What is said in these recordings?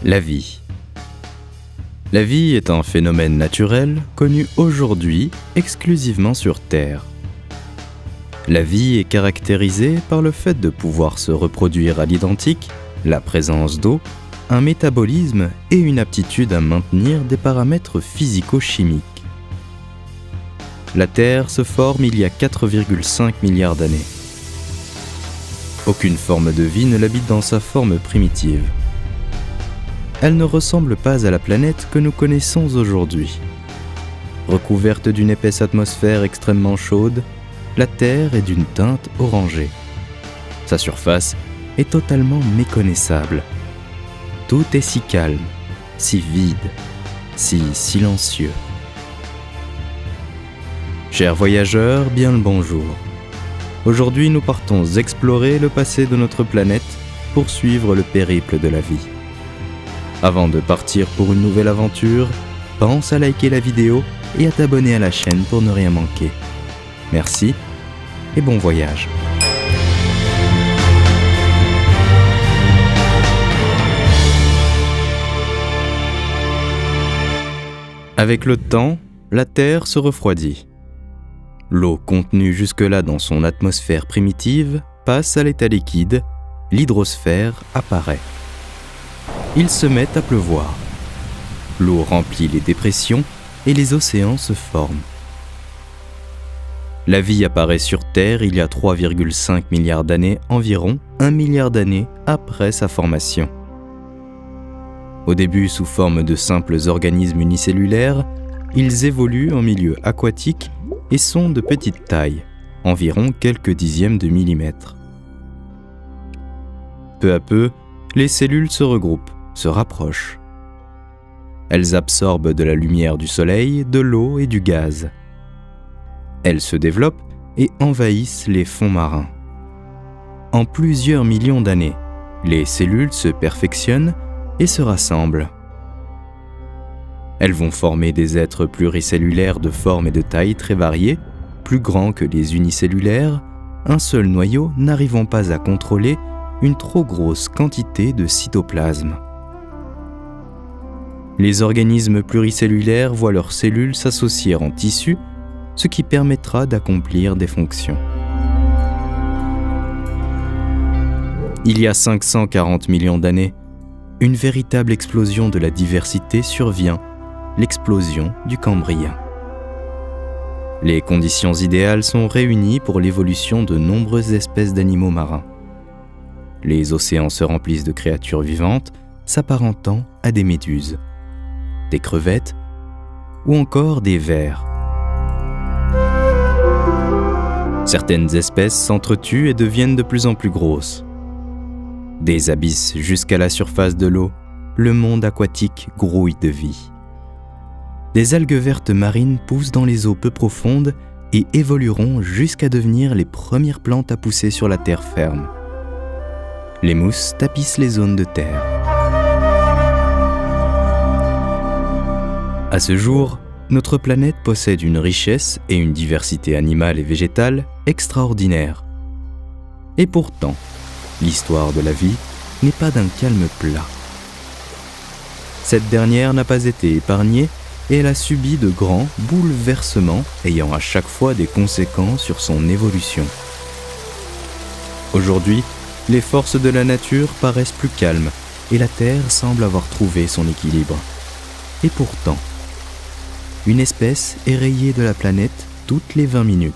La vie. La vie est un phénomène naturel connu aujourd'hui exclusivement sur Terre. La vie est caractérisée par le fait de pouvoir se reproduire à l'identique, la présence d'eau, un métabolisme et une aptitude à maintenir des paramètres physico-chimiques. La Terre se forme il y a 4,5 milliards d'années. Aucune forme de vie ne l'habite dans sa forme primitive. Elle ne ressemble pas à la planète que nous connaissons aujourd'hui. Recouverte d'une épaisse atmosphère extrêmement chaude, la Terre est d'une teinte orangée. Sa surface est totalement méconnaissable. Tout est si calme, si vide, si silencieux. Chers voyageurs, bien le bonjour. Aujourd'hui, nous partons explorer le passé de notre planète pour suivre le périple de la vie. Avant de partir pour une nouvelle aventure, pense à liker la vidéo et à t'abonner à la chaîne pour ne rien manquer. Merci et bon voyage. Avec le temps, la Terre se refroidit. L'eau contenue jusque-là dans son atmosphère primitive passe à l'état liquide, l'hydrosphère apparaît. Il se met à pleuvoir. L'eau remplit les dépressions et les océans se forment. La vie apparaît sur Terre il y a 3,5 milliards d'années, environ 1 milliard d'années après sa formation. Au début sous forme de simples organismes unicellulaires, ils évoluent en milieu aquatique et sont de petite taille, environ quelques dixièmes de millimètre. Peu à peu, les cellules se regroupent, se rapprochent. Elles absorbent de la lumière du soleil, de l'eau et du gaz. Elles se développent et envahissent les fonds marins. En plusieurs millions d'années, les cellules se perfectionnent et se rassemblent. Elles vont former des êtres pluricellulaires de forme et de taille très variées, plus grands que les unicellulaires, un seul noyau n'arrivant pas à contrôler une trop grosse quantité de cytoplasme. Les organismes pluricellulaires voient leurs cellules s'associer en tissus, ce qui permettra d'accomplir des fonctions. Il y a 540 millions d'années, une véritable explosion de la diversité survient, l'explosion du Cambrien. Les conditions idéales sont réunies pour l'évolution de nombreuses espèces d'animaux marins. Les océans se remplissent de créatures vivantes s'apparentant à des méduses, des crevettes ou encore des vers. Certaines espèces s'entretuent et deviennent de plus en plus grosses. Des abysses jusqu'à la surface de l'eau, le monde aquatique grouille de vie. Des algues vertes marines poussent dans les eaux peu profondes et évolueront jusqu'à devenir les premières plantes à pousser sur la terre ferme. Les mousses tapissent les zones de terre. À ce jour, notre planète possède une richesse et une diversité animale et végétale extraordinaires. Et pourtant, l'histoire de la vie n'est pas d'un calme plat. Cette dernière n'a pas été épargnée et elle a subi de grands bouleversements ayant à chaque fois des conséquences sur son évolution. Aujourd'hui, les forces de la nature paraissent plus calmes et la Terre semble avoir trouvé son équilibre. Et pourtant, une espèce est rayée de la planète toutes les 20 minutes.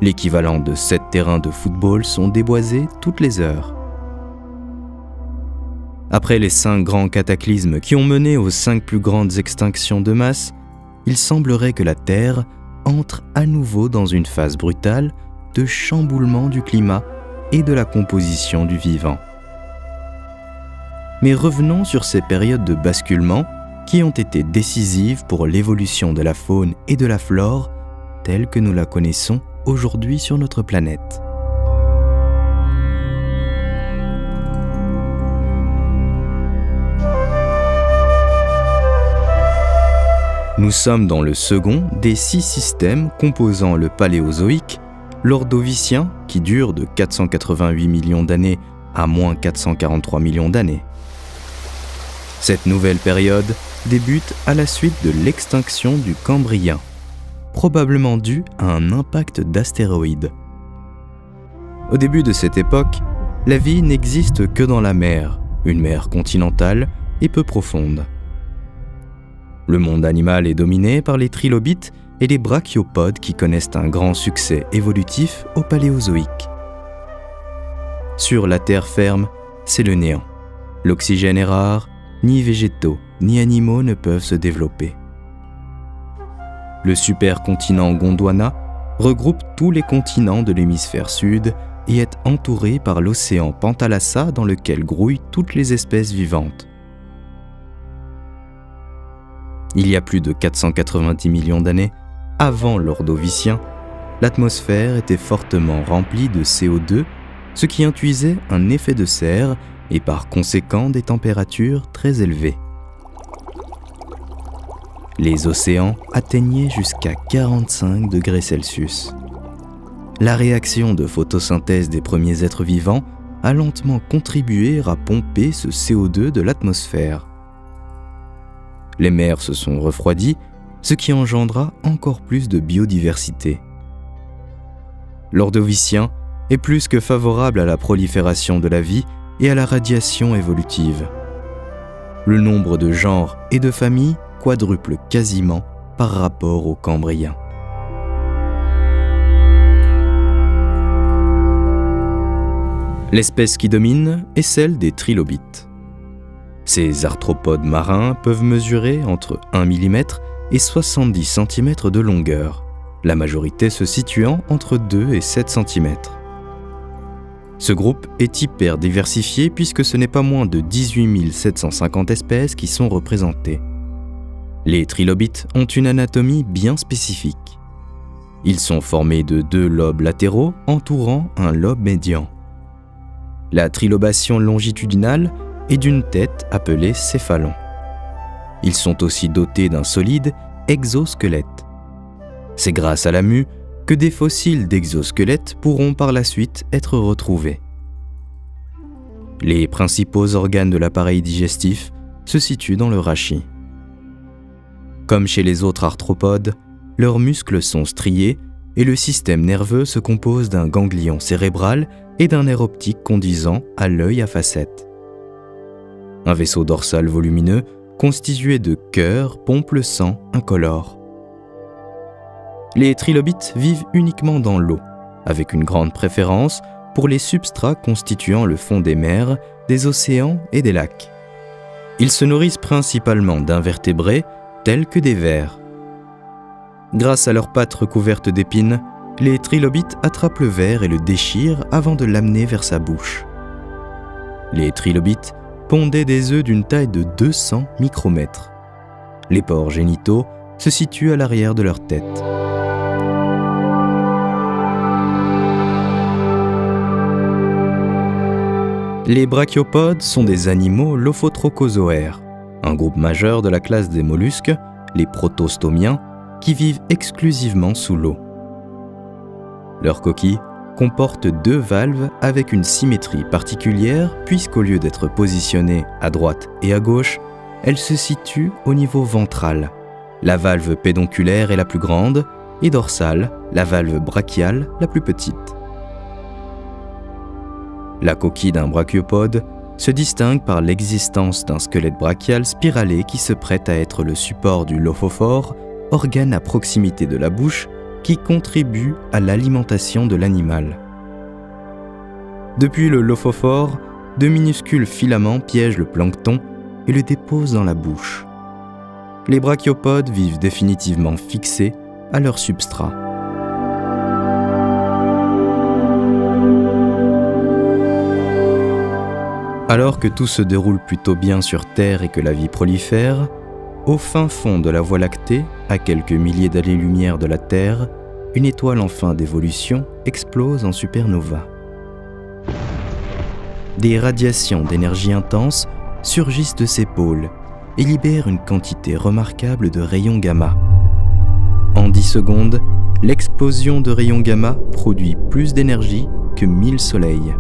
L'équivalent de 7 terrains de football sont déboisés toutes les heures. Après les 5 grands cataclysmes qui ont mené aux 5 plus grandes extinctions de masse, il semblerait que la Terre entre à nouveau dans une phase brutale de chamboulement du climat et de la composition du vivant. Mais revenons sur ces périodes de basculement qui ont été décisives pour l'évolution de la faune et de la flore telle que nous la connaissons aujourd'hui sur notre planète. Nous sommes dans le second des 6 systèmes composant le Paléozoïque, l'Ordovicien, qui dure de 488 millions d'années à moins 443 millions d'années, Cette nouvelle période débute à la suite de l'extinction du Cambrien, probablement due à un impact d'astéroïdes. Au début de cette époque, la vie n'existe que dans la mer, une mer continentale et peu profonde. Le monde animal est dominé par les trilobites et les brachiopodes qui connaissent un grand succès évolutif au Paléozoïque. Sur la terre ferme, c'est le néant. L'oxygène est rare, ni végétaux, ni animaux ne peuvent se développer. Le supercontinent Gondwana regroupe tous les continents de l'hémisphère sud et est entouré par l'océan Pantalassa dans lequel grouillent toutes les espèces vivantes. Il y a plus de 490 millions d'années, avant l'Ordovicien, l'atmosphère était fortement remplie de CO2, ce qui induisait un effet de serre et par conséquent des températures très élevées. Les océans atteignaient jusqu'à 45 degrés Celsius. La réaction de photosynthèse des premiers êtres vivants a lentement contribué à pomper ce CO2 de l'atmosphère. Les mers se sont refroidies, ce qui engendra encore plus de biodiversité. L'Ordovicien est plus que favorable à la prolifération de la vie et à la radiation évolutive. Le nombre de genres et de familles quadruple quasiment par rapport au Cambrien. L'espèce qui domine est celle des trilobites. Ces arthropodes marins peuvent mesurer entre 1 mm et 70 cm de longueur, la majorité se situant entre 2 et 7 cm. Ce groupe est hyper diversifié puisque ce n'est pas moins de 18 750 espèces qui sont représentées. Les trilobites ont une anatomie bien spécifique. Ils sont formés de 2 lobes latéraux entourant un lobe médian. La trilobation longitudinale est d'une tête appelée céphalon. Ils sont aussi dotés d'un solide exosquelette. C'est grâce à la mue que des fossiles d'exosquelettes pourront par la suite être retrouvés. Les principaux organes de l'appareil digestif se situent dans le rachis. Comme chez les autres arthropodes, leurs muscles sont striés et le système nerveux se compose d'un ganglion cérébral et d'un nerf optique conduisant à l'œil à facettes. Un vaisseau dorsal volumineux constitué de cœurs pompe le sang incolore. Les trilobites vivent uniquement dans l'eau, avec une grande préférence pour les substrats constituant le fond des mers, des océans et des lacs. Ils se nourrissent principalement d'invertébrés tels que des vers. Grâce à leurs pattes recouvertes d'épines, les trilobites attrapent le ver et le déchirent avant de l'amener vers sa bouche. Les trilobites pondaient des œufs d'une taille de 200 micromètres. Les pores génitaux se situent à l'arrière de leur tête. Les brachiopodes sont des animaux lophotrochozoaires, un groupe majeur de la classe des mollusques, les protostomiens, qui vivent exclusivement sous l'eau. Leur coquille comporte 2 valves avec une symétrie particulière puisqu'au lieu d'être positionnées à droite et à gauche, elles se situent au niveau ventral. La valve pédonculaire est la plus grande et dorsale, la valve brachiale la plus petite. La coquille d'un brachiopode se distingue par l'existence d'un squelette brachial spiralé qui se prête à être le support du lophophore, organe à proximité de la bouche qui contribue à l'alimentation de l'animal. Depuis le lophophore, 2 minuscules filaments piègent le plancton et le déposent dans la bouche. Les brachiopodes vivent définitivement fixés à leur substrat. Alors que tout se déroule plutôt bien sur Terre et que la vie prolifère, au fin fond de la Voie lactée, à quelques milliers d'années-lumière de la Terre, une étoile en fin d'évolution explose en supernova. Des radiations d'énergie intense surgissent de ses pôles et libèrent une quantité remarquable de rayons gamma. En 10 secondes, l'explosion de rayons gamma produit plus d'énergie que 1000 soleils.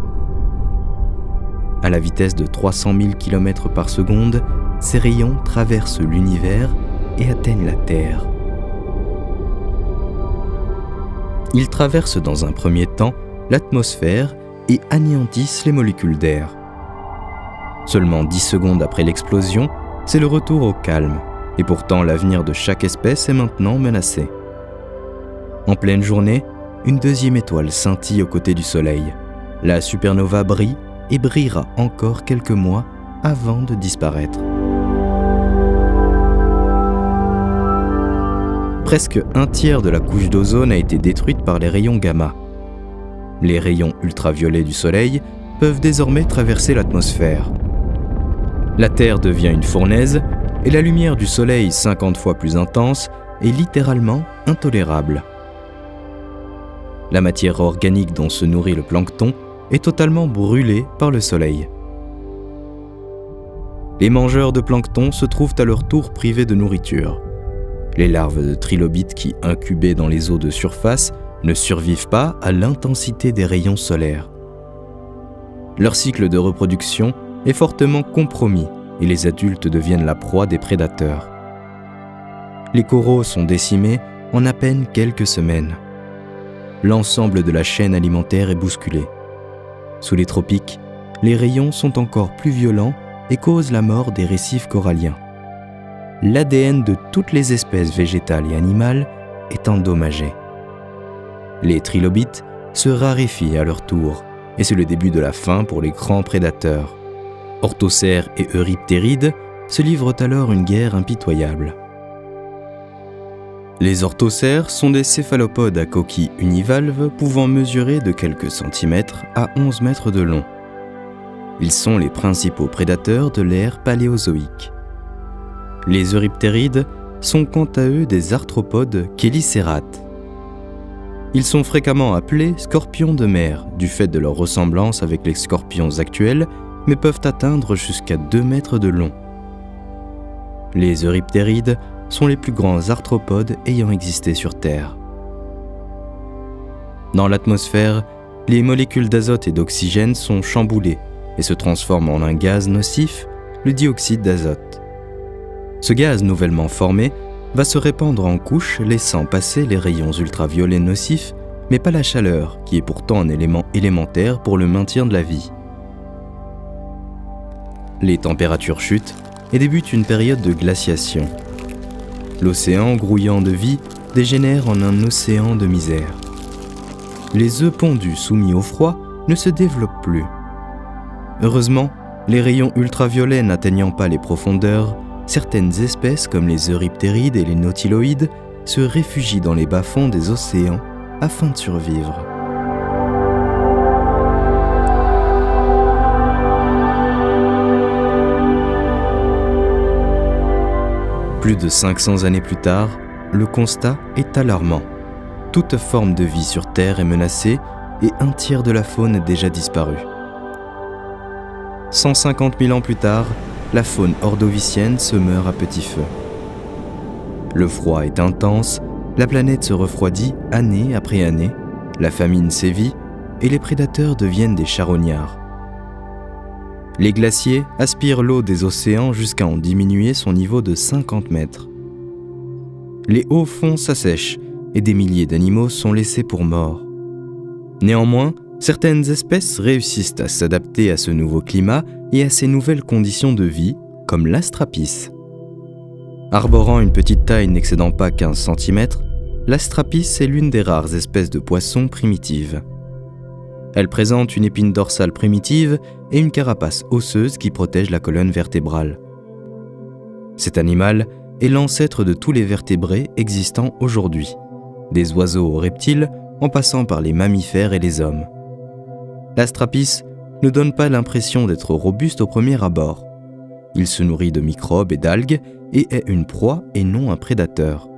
À la vitesse de 300 000 km par seconde, ces rayons traversent l'univers et atteignent la Terre. Ils traversent dans un premier temps l'atmosphère et anéantissent les molécules d'air. Seulement 10 secondes après l'explosion, c'est le retour au calme, et pourtant l'avenir de chaque espèce est maintenant menacé. En pleine journée, une deuxième étoile scintille aux côtés du Soleil. La supernova brille et brillera encore quelques mois avant de disparaître. Presque un tiers de la couche d'ozone a été détruite par les rayons gamma. Les rayons ultraviolets du Soleil peuvent désormais traverser l'atmosphère. La Terre devient une fournaise et la lumière du Soleil 50 fois plus intense est littéralement intolérable. La matière organique dont se nourrit le plancton est totalement brûlée par le Soleil. Les mangeurs de plancton se trouvent à leur tour privés de nourriture. Les larves de trilobites qui, incubées dans les eaux de surface, ne survivent pas à l'intensité des rayons solaires. Leur cycle de reproduction est fortement compromis et les adultes deviennent la proie des prédateurs. Les coraux sont décimés en à peine quelques semaines. L'ensemble de la chaîne alimentaire est bousculé. Sous les tropiques, les rayons sont encore plus violents et causent la mort des récifs coralliens. L'ADN de toutes les espèces végétales et animales est endommagé. Les trilobites se raréfient à leur tour, et c'est le début de la fin pour les grands prédateurs. Orthocères et euryptérides se livrent alors une guerre impitoyable. Les orthocères sont des céphalopodes à coquille univalve pouvant mesurer de quelques centimètres à 11 mètres de long. Ils sont les principaux prédateurs de l'ère paléozoïque. Les euryptérides sont quant à eux des arthropodes chélicérates. Ils sont fréquemment appelés scorpions de mer du fait de leur ressemblance avec les scorpions actuels, mais peuvent atteindre jusqu'à 2 mètres de long. Les euryptérides sont les plus grands arthropodes ayant existé sur Terre. Dans l'atmosphère, les molécules d'azote et d'oxygène sont chamboulées et se transforment en un gaz nocif, le dioxyde d'azote. Ce gaz nouvellement formé va se répandre en couches, laissant passer les rayons ultraviolets nocifs, mais pas la chaleur, qui est pourtant un élément élémentaire pour le maintien de la vie. Les températures chutent et débute une période de glaciation. L'océan, grouillant de vie, dégénère en un océan de misère. Les œufs pondus soumis au froid ne se développent plus. Heureusement, les rayons ultraviolets n'atteignant pas les profondeurs, certaines espèces comme les euryptérides et les nautiloïdes se réfugient dans les bas-fonds des océans afin de survivre. Plus de 500 années plus tard, le constat est alarmant. Toute forme de vie sur Terre est menacée et un tiers de la faune est déjà disparue. 150 000 ans plus tard, la faune ordovicienne se meurt à petit feu. Le froid est intense, la planète se refroidit année après année, la famine sévit et les prédateurs deviennent des charognards. Les glaciers aspirent l'eau des océans jusqu'à en diminuer son niveau de 50 mètres. Les hauts fonds s'assèchent et des milliers d'animaux sont laissés pour morts. Néanmoins, certaines espèces réussissent à s'adapter à ce nouveau climat et à ces nouvelles conditions de vie, comme l'astrapis. Arborant une petite taille n'excédant pas 15 cm, l'astrapis est l'une des rares espèces de poissons primitives. Elle présente une épine dorsale primitive et une carapace osseuse qui protège la colonne vertébrale. Cet animal est l'ancêtre de tous les vertébrés existants aujourd'hui, des oiseaux aux reptiles en passant par les mammifères et les hommes. L'astrapis ne donne pas l'impression d'être robuste au premier abord. Il se nourrit de microbes et d'algues et est une proie et non un prédateur.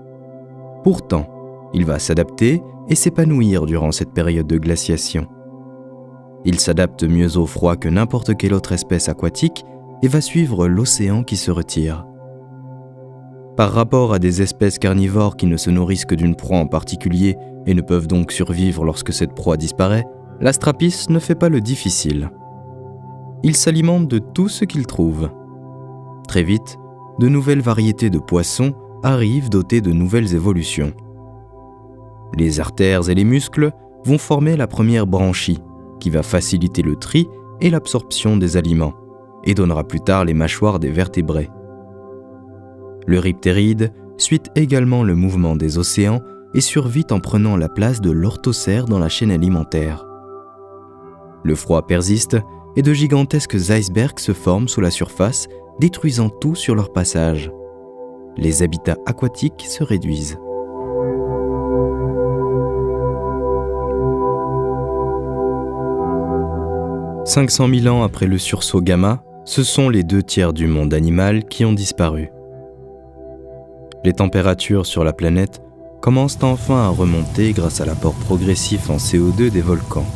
Pourtant, il va s'adapter et s'épanouir durant cette période de glaciation. Il s'adapte mieux au froid que n'importe quelle autre espèce aquatique et va suivre l'océan qui se retire. Par rapport à des espèces carnivores qui ne se nourrissent que d'une proie en particulier et ne peuvent donc survivre lorsque cette proie disparaît, l'astrapis ne fait pas le difficile. Il s'alimente de tout ce qu'il trouve. Très vite, de nouvelles variétés de poissons arrivent dotées de nouvelles évolutions. Les artères et les muscles vont former la première branchie, qui va faciliter le tri et l'absorption des aliments, et donnera plus tard les mâchoires des vertébrés. Le riptéride suit également le mouvement des océans et survit en prenant la place de l'orthocère dans la chaîne alimentaire. Le froid persiste et de gigantesques icebergs se forment sous la surface, détruisant tout sur leur passage. Les habitats aquatiques se réduisent. « 500 000 ans après le sursaut gamma, ce sont les 2/3 du monde animal qui ont disparu. Les températures sur la planète commencent enfin à remonter grâce à l'apport progressif en CO2 des volcans.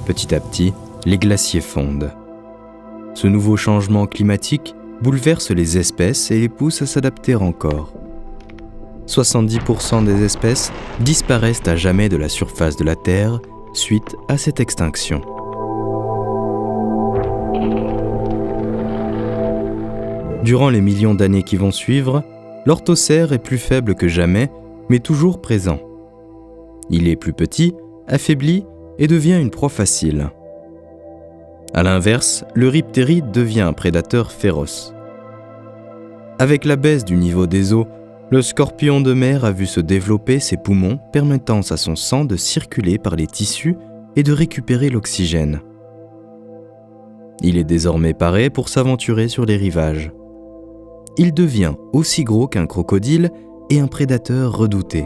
Petit à petit, les glaciers fondent. Ce nouveau changement climatique bouleverse les espèces et les pousse à s'adapter encore. 70% des espèces disparaissent à jamais de la surface de la Terre suite à cette extinction. Durant les millions d'années qui vont suivre, l'orthocère est plus faible que jamais, mais toujours présent. Il est plus petit, affaibli et devient une proie facile. À l'inverse, le riptéride devient un prédateur féroce. Avec la baisse du niveau des eaux, le scorpion de mer a vu se développer ses poumons permettant à son sang de circuler par les tissus et de récupérer l'oxygène. Il est désormais paré pour s'aventurer sur les rivages. Il devient aussi gros qu'un crocodile et un prédateur redouté.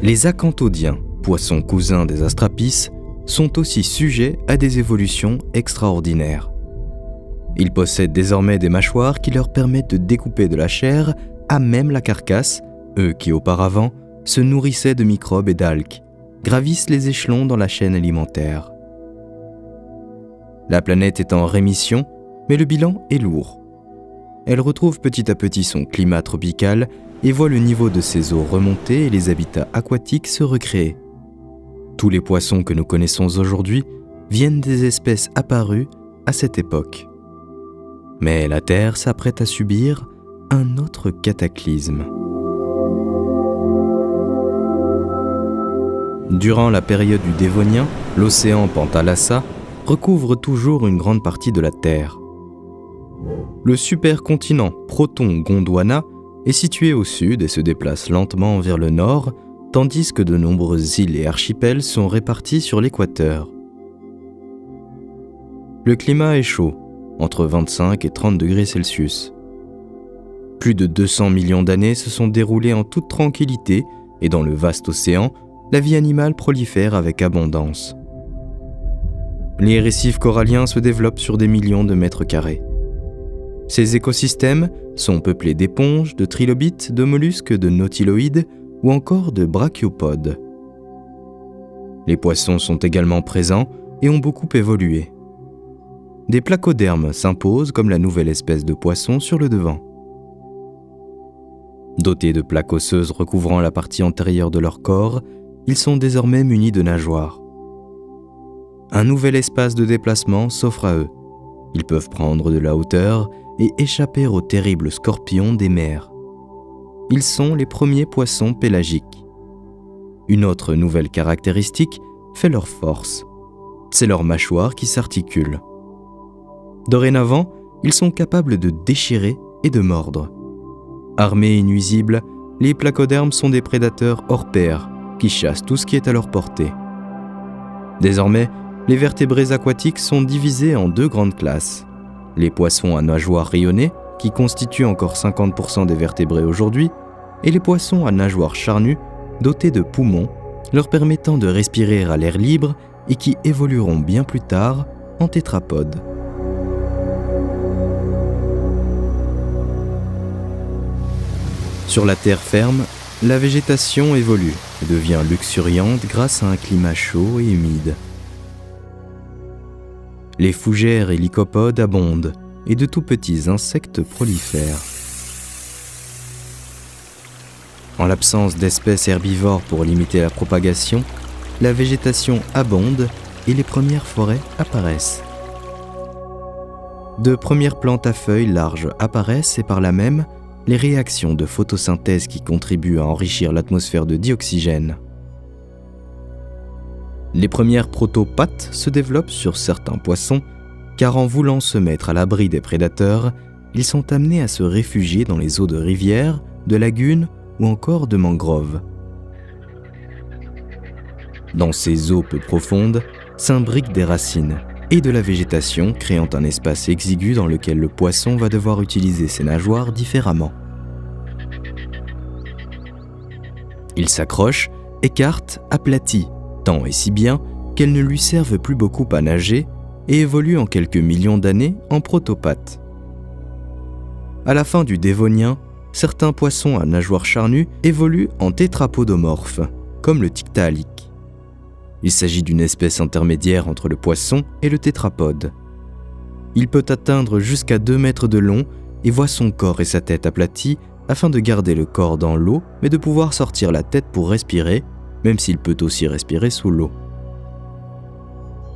Les acanthodiens, poissons cousins des astrapis, sont aussi sujets à des évolutions extraordinaires. Ils possèdent désormais des mâchoires qui leur permettent de découper de la chair à même la carcasse, eux qui auparavant se nourrissaient de microbes et d'algues, gravissent les échelons dans la chaîne alimentaire. La planète est en rémission, mais le bilan est lourd. Elle retrouve petit à petit son climat tropical et voit le niveau de ses eaux remonter et les habitats aquatiques se recréer. Tous les poissons que nous connaissons aujourd'hui viennent des espèces apparues à cette époque. Mais la Terre s'apprête à subir un autre cataclysme. Durant la période du Dévonien, l'océan Pantalassa recouvre toujours une grande partie de la Terre. Le supercontinent Proton-Gondwana est situé au sud et se déplace lentement vers le nord, tandis que de nombreuses îles et archipels sont répartis sur l'équateur. Le climat est chaud, entre 25 et 30 degrés Celsius. Plus de 200 millions d'années se sont déroulées en toute tranquillité et dans le vaste océan, la vie animale prolifère avec abondance. Les récifs coralliens se développent sur des millions de mètres carrés. Ces écosystèmes sont peuplés d'éponges, de trilobites, de mollusques, de nautiloïdes ou encore de brachiopodes. Les poissons sont également présents et ont beaucoup évolué. Des placodermes s'imposent comme la nouvelle espèce de poisson sur le devant. Dotés de plaques osseuses recouvrant la partie antérieure de leur corps, ils sont désormais munis de nageoires. Un nouvel espace de déplacement s'offre à eux. Ils peuvent prendre de la hauteur et échapper aux terribles scorpions des mers. Ils sont les premiers poissons pélagiques. Une autre nouvelle caractéristique fait leur force. C'est leur mâchoire qui s'articule. Dorénavant, ils sont capables de déchirer et de mordre. Armés et nuisibles, les placodermes sont des prédateurs hors pair qui chassent tout ce qui est à leur portée. Désormais, les vertébrés aquatiques sont divisés en deux grandes classes. Les poissons à nageoires rayonnées, qui constituent encore 50% des vertébrés aujourd'hui, et les poissons à nageoires charnues, dotés de poumons, leur permettant de respirer à l'air libre et qui évolueront bien plus tard en tétrapodes. Sur la terre ferme, la végétation évolue et devient luxuriante grâce à un climat chaud et humide. Les fougères et lycopodes abondent et de tout petits insectes prolifèrent. En l'absence d'espèces herbivores pour limiter la propagation, la végétation abonde et les premières forêts apparaissent. De premières plantes à feuilles larges apparaissent et par là même, les réactions de photosynthèse qui contribuent à enrichir l'atmosphère de dioxygène. Les premières protopates se développent sur certains poissons, car en voulant se mettre à l'abri des prédateurs, ils sont amenés à se réfugier dans les eaux de rivières, de lagunes ou encore de mangroves. Dans ces eaux peu profondes, s'imbriquent des racines et de la végétation, créant un espace exigu dans lequel le poisson va devoir utiliser ses nageoires différemment. Il s'accroche, écarte, aplatit, tant et si bien qu'elles ne lui servent plus beaucoup à nager et évolue en quelques millions d'années en protopates. À la fin du Dévonien, certains poissons à nageoires charnues évoluent en tétrapodomorphes, comme le tiktaalik. Il s'agit d'une espèce intermédiaire entre le poisson et le tétrapode. Il peut atteindre jusqu'à 2 mètres de long et voit son corps et sa tête aplatis afin de garder le corps dans l'eau, mais de pouvoir sortir la tête pour respirer, même s'il peut aussi respirer sous l'eau.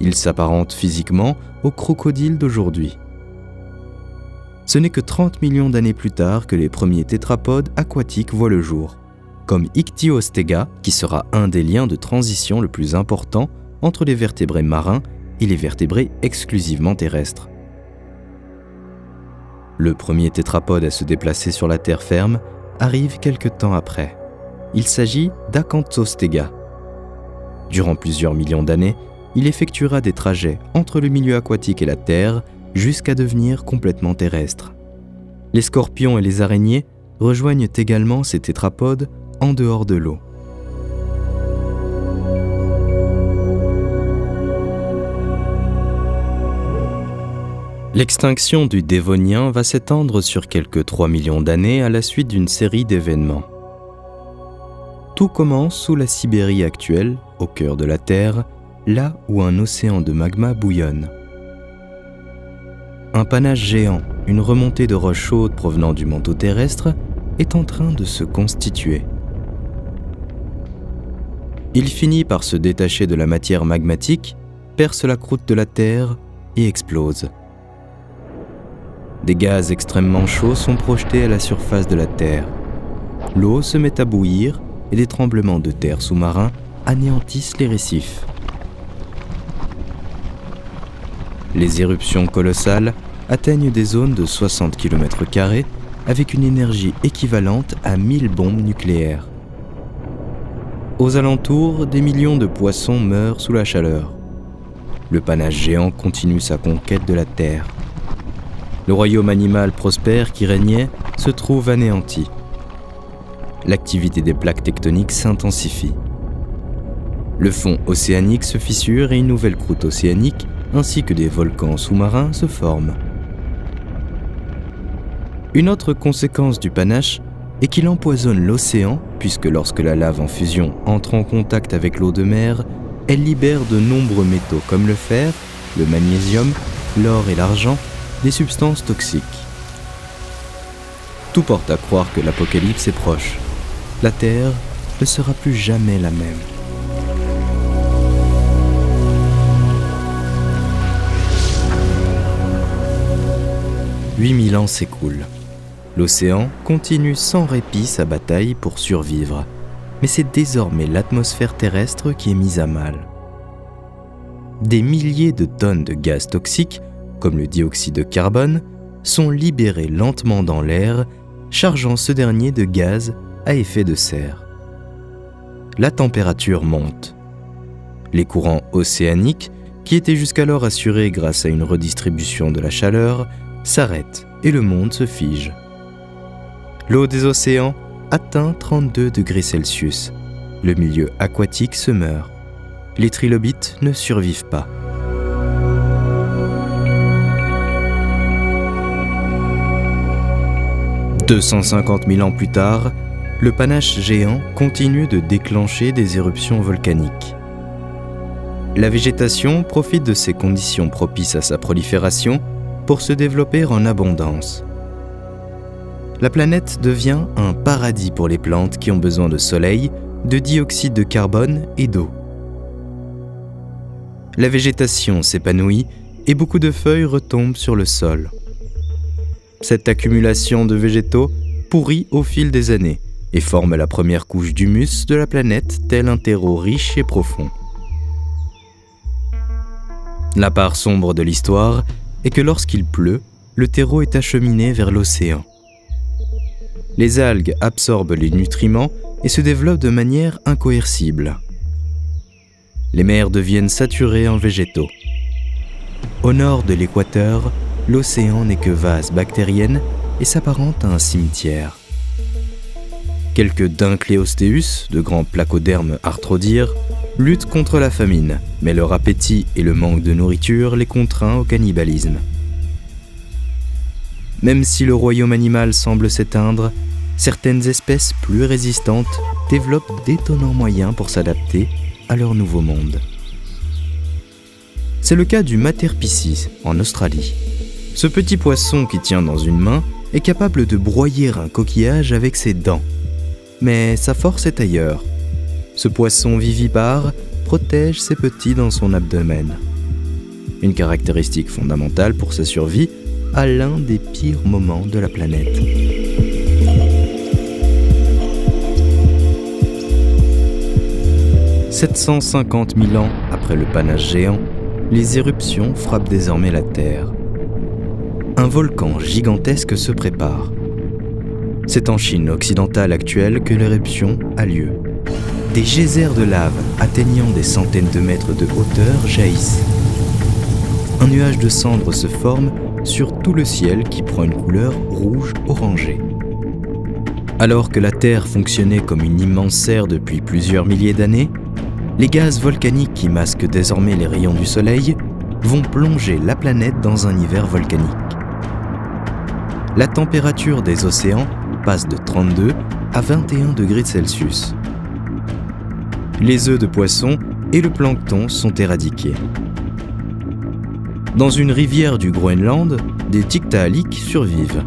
Il s'apparente physiquement au crocodile d'aujourd'hui. Ce n'est que 30 millions d'années plus tard que les premiers tétrapodes aquatiques voient le jour, comme Ichthyostega, qui sera un des liens de transition le plus important entre les vertébrés marins et les vertébrés exclusivement terrestres. Le premier tétrapode à se déplacer sur la terre ferme arrive quelque temps après. Il s'agit d'Acanthostega. Durant plusieurs millions d'années, il effectuera des trajets entre le milieu aquatique et la terre jusqu'à devenir complètement terrestre. Les scorpions et les araignées rejoignent également ces tétrapodes en dehors de l'eau. L'extinction du Dévonien va s'étendre sur quelques 3 millions d'années à la suite d'une série d'événements. Tout commence sous la Sibérie actuelle, au cœur de la Terre, là où un océan de magma bouillonne. Un panache géant, une remontée de roches chaudes provenant du manteau terrestre, est en train de se constituer. Il finit par se détacher de la matière magmatique, perce la croûte de la Terre et explose. Des gaz extrêmement chauds sont projetés à la surface de la Terre. L'eau se met à bouillir et des tremblements de terre sous-marins anéantissent les récifs. Les éruptions colossales atteignent des zones de 60 km² avec une énergie équivalente à 1000 bombes nucléaires. Aux alentours, des millions de poissons meurent sous la chaleur. Le panache géant continue sa conquête de la Terre. Le royaume animal prospère qui régnait se trouve anéanti. L'activité des plaques tectoniques s'intensifie. Le fond océanique se fissure et une nouvelle croûte océanique, ainsi que des volcans sous-marins, se forment. Une autre conséquence du panache est qu'il empoisonne l'océan, puisque lorsque la lave en fusion entre en contact avec l'eau de mer, elle libère de nombreux métaux comme le fer, le magnésium, l'or et l'argent, des substances toxiques. Tout porte à croire que l'apocalypse est proche. La Terre ne sera plus jamais la même. « 8000 ans s'écoulent. L'océan continue sans répit sa bataille pour survivre, mais c'est désormais l'atmosphère terrestre qui est mise à mal. Des milliers de tonnes de gaz toxiques, comme le dioxyde de carbone, sont libérés lentement dans l'air, chargeant ce dernier de gaz à effet de serre. La température monte. Les courants océaniques, qui étaient jusqu'alors assurés grâce à une redistribution de la chaleur, s'arrêtent et le monde se fige. L'eau des océans atteint 32 degrés Celsius. Le milieu aquatique se meurt. Les trilobites ne survivent pas. « 250 000 ans plus tard, le panache géant continue de déclencher des éruptions volcaniques. La végétation profite de ces conditions propices à sa prolifération pour se développer en abondance. La planète devient un paradis pour les plantes qui ont besoin de soleil, de dioxyde de carbone et d'eau. La végétation s'épanouit et beaucoup de feuilles retombent sur le sol. Cette accumulation de végétaux pourrit au fil des années et forme la première couche d'humus de la planète, tel un terreau riche et profond. La part sombre de l'histoire est que lorsqu'il pleut, le terreau est acheminé vers l'océan. Les algues absorbent les nutriments et se développent de manière incoercible. Les mers deviennent saturées en végétaux. Au nord de l'équateur, l'océan n'est que vase bactérienne et s'apparente à un cimetière. Quelques Dunkleosteus, de grands placodermes arthrodires, luttent contre la famine, mais leur appétit et le manque de nourriture les contraint au cannibalisme. Même si le royaume animal semble s'éteindre, certaines espèces plus résistantes développent d'étonnants moyens pour s'adapter à leur nouveau monde. C'est le cas du Materpiscis en Australie. Ce petit poisson qui tient dans une main est capable de broyer un coquillage avec ses dents. Mais sa force est ailleurs. Ce poisson vivipare protège ses petits dans son abdomen. Une caractéristique fondamentale pour sa survie à l'un des pires moments de la planète. « 750 000 ans après le panache géant, les éruptions frappent désormais la Terre. Un volcan gigantesque se prépare. C'est en Chine occidentale actuelle que l'éruption a lieu. Des geysers de lave atteignant des centaines de mètres de hauteur jaillissent. Un nuage de cendres se forme sur tout le ciel qui prend une couleur rouge-orangée. Alors que la Terre fonctionnait comme une immense serre depuis plusieurs milliers d'années, les gaz volcaniques qui masquent désormais les rayons du Soleil vont plonger la planète dans un hiver volcanique. La température des océans passe de 32 à 21 degrés Celsius. Les œufs de poisson et le plancton sont éradiqués. Dans une rivière du Groenland, des tiktaalik survivent.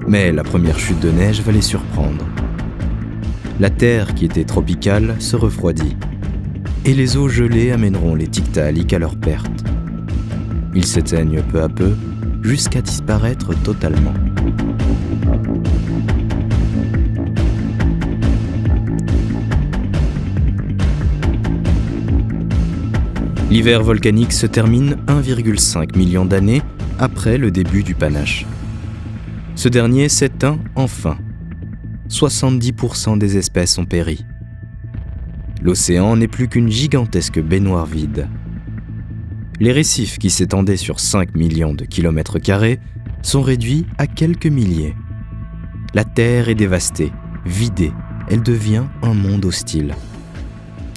Mais la première chute de neige va les surprendre. La terre, qui était tropicale, se refroidit. Et les eaux gelées amèneront les tiktaalik à leur perte. Ils s'éteignent peu à peu, jusqu'à disparaître totalement. L'hiver volcanique se termine 1,5 million d'années après le début du panache. Ce dernier s'éteint enfin. 70% des espèces ont péri. L'océan n'est plus qu'une gigantesque baignoire vide. Les récifs qui s'étendaient sur 5 millions de kilomètres carrés sont réduits à quelques milliers. La Terre est dévastée, vidée, elle devient un monde hostile.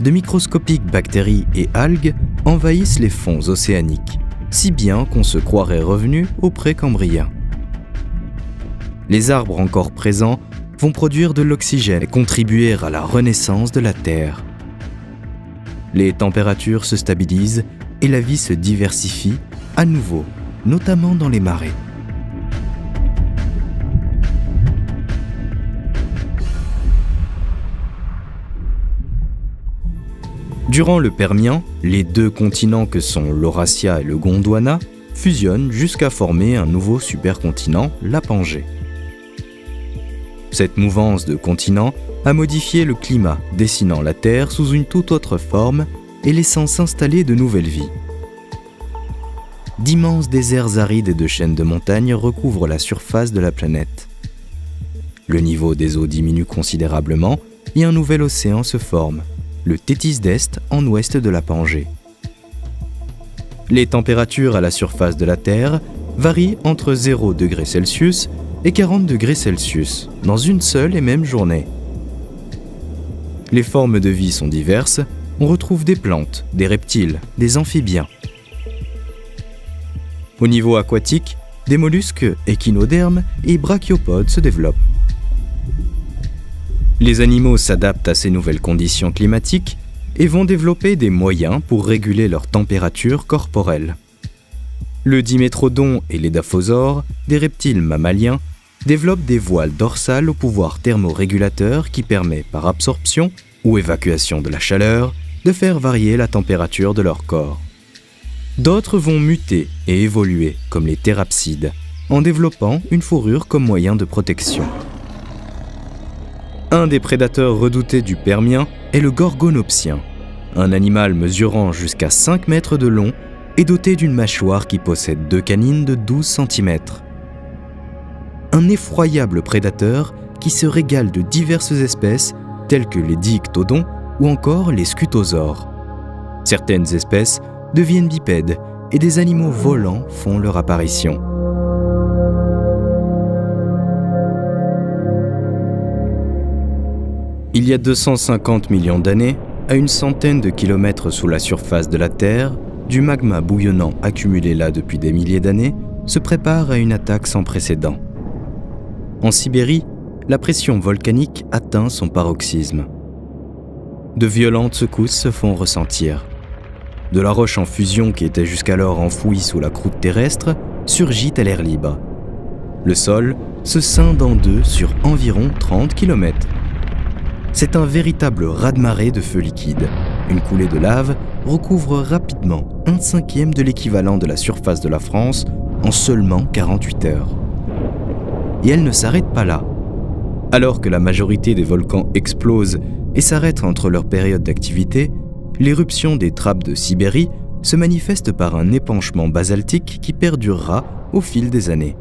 De microscopiques bactéries et algues envahissent les fonds océaniques, si bien qu'on se croirait revenu au Précambrien. Les arbres encore présents vont produire de l'oxygène et contribuer à la renaissance de la Terre. Les températures se stabilisent et la vie se diversifie à nouveau, notamment dans les marais. Durant le Permien, les deux continents que sont l'Eurasia et le Gondwana fusionnent jusqu'à former un nouveau supercontinent, la Pangée. Cette mouvance de continents a modifié le climat, dessinant la Terre sous une toute autre forme et laissant s'installer de nouvelles vies. D'immenses déserts arides et de chaînes de montagnes recouvrent la surface de la planète. Le niveau des eaux diminue considérablement et un nouvel océan se forme, le Tétis d'Est en ouest de la Pangée. Les températures à la surface de la Terre varient entre 0 degrés Celsius et 40 degrés Celsius dans une seule et même journée. Les formes de vie sont diverses, on retrouve des plantes, des reptiles, des amphibiens. Au niveau aquatique, des mollusques échinodermes et brachiopodes se développent. Les animaux s'adaptent à ces nouvelles conditions climatiques et vont développer des moyens pour réguler leur température corporelle. Le dimétrodon et les daphosaures, des reptiles mammaliens, développent des voiles dorsales au pouvoir thermorégulateur qui permet, par absorption ou évacuation de la chaleur, de faire varier la température de leur corps. D'autres vont muter et évoluer, comme les thérapsides, en développant une fourrure comme moyen de protection. Un des prédateurs redoutés du Permien est le gorgonopsien, un animal mesurant jusqu'à 5 mètres de long et doté d'une mâchoire qui possède 2 canines de 12 cm. Un effroyable prédateur qui se régale de diverses espèces telles que les dictodons ou encore les scutosaures. Certaines espèces deviennent bipèdes et des animaux volants font leur apparition. Il y a 250 millions d'années, à une centaine de kilomètres sous la surface de la Terre, du magma bouillonnant accumulé là depuis des milliers d'années se prépare à une attaque sans précédent. En Sibérie, la pression volcanique atteint son paroxysme. De violentes secousses se font ressentir. De la roche en fusion qui était jusqu'alors enfouie sous la croûte terrestre surgit à l'air libre. Le sol se scinde en deux sur environ 30 km. C'est un véritable raz-de-marée de feu liquide. Une coulée de lave recouvre rapidement 1/5 de l'équivalent de la surface de la France en seulement 48 heures. Et elle ne s'arrête pas là. Alors que la majorité des volcans explosent et s'arrêtent entre leurs périodes d'activité, l'éruption des trappes de Sibérie se manifeste par un épanchement basaltique qui perdurera au fil des années.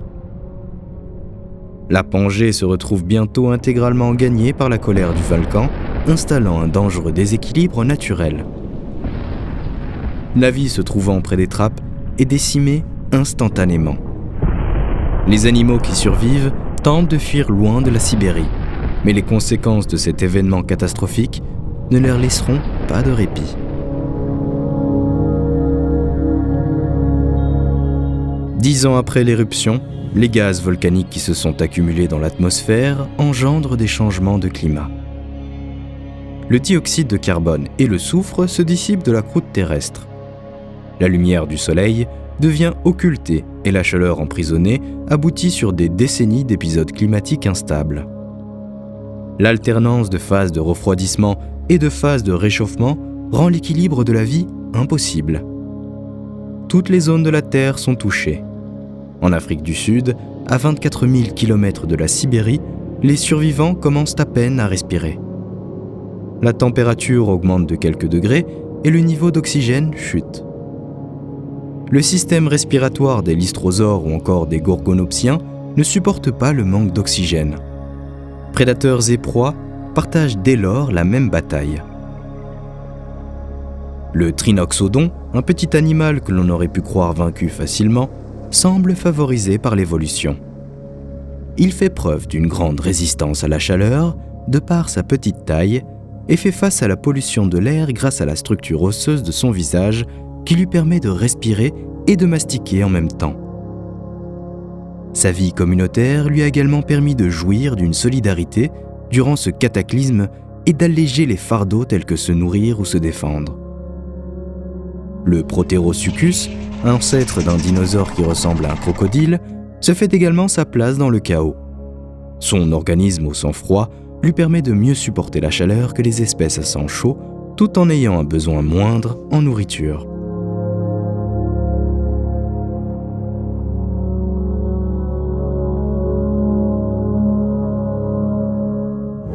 La Pangée se retrouve bientôt intégralement gagnée par la colère du volcan, installant un dangereux déséquilibre naturel. La vie se trouvant près des trappes est décimée instantanément. Les animaux qui survivent tentent de fuir loin de la Sibérie, mais les conséquences de cet événement catastrophique ne leur laisseront pas de répit. Dix ans après l'éruption, les gaz volcaniques qui se sont accumulés dans l'atmosphère engendrent des changements de climat. Le dioxyde de carbone et le soufre se dissipent de la croûte terrestre. La lumière du soleil devient occultée et la chaleur emprisonnée aboutit sur des décennies d'épisodes climatiques instables. L'alternance de phases de refroidissement et de phases de réchauffement rend l'équilibre de la vie impossible. Toutes les zones de la Terre sont touchées. En Afrique du Sud, à 24 000 km de la Sibérie, les survivants commencent à peine à respirer. La température augmente de quelques degrés et le niveau d'oxygène chute. Le système respiratoire des lystrosaures ou encore des gorgonopsiens ne supporte pas le manque d'oxygène. Prédateurs et proies partagent dès lors la même bataille. Le trinoxodon, un petit animal que l'on aurait pu croire vaincu facilement, semble favorisé par l'évolution. Il fait preuve d'une grande résistance à la chaleur de par sa petite taille et fait face à la pollution de l'air grâce à la structure osseuse de son visage qui lui permet de respirer et de mastiquer en même temps. Sa vie communautaire lui a également permis de jouir d'une solidarité durant ce cataclysme et d'alléger les fardeaux tels que se nourrir ou se défendre. Le Proterosuchus, ancêtre d'un dinosaure qui ressemble à un crocodile, se fait également sa place dans le chaos. Son organisme au sang froid lui permet de mieux supporter la chaleur que les espèces à sang chaud, tout en ayant un besoin moindre en nourriture.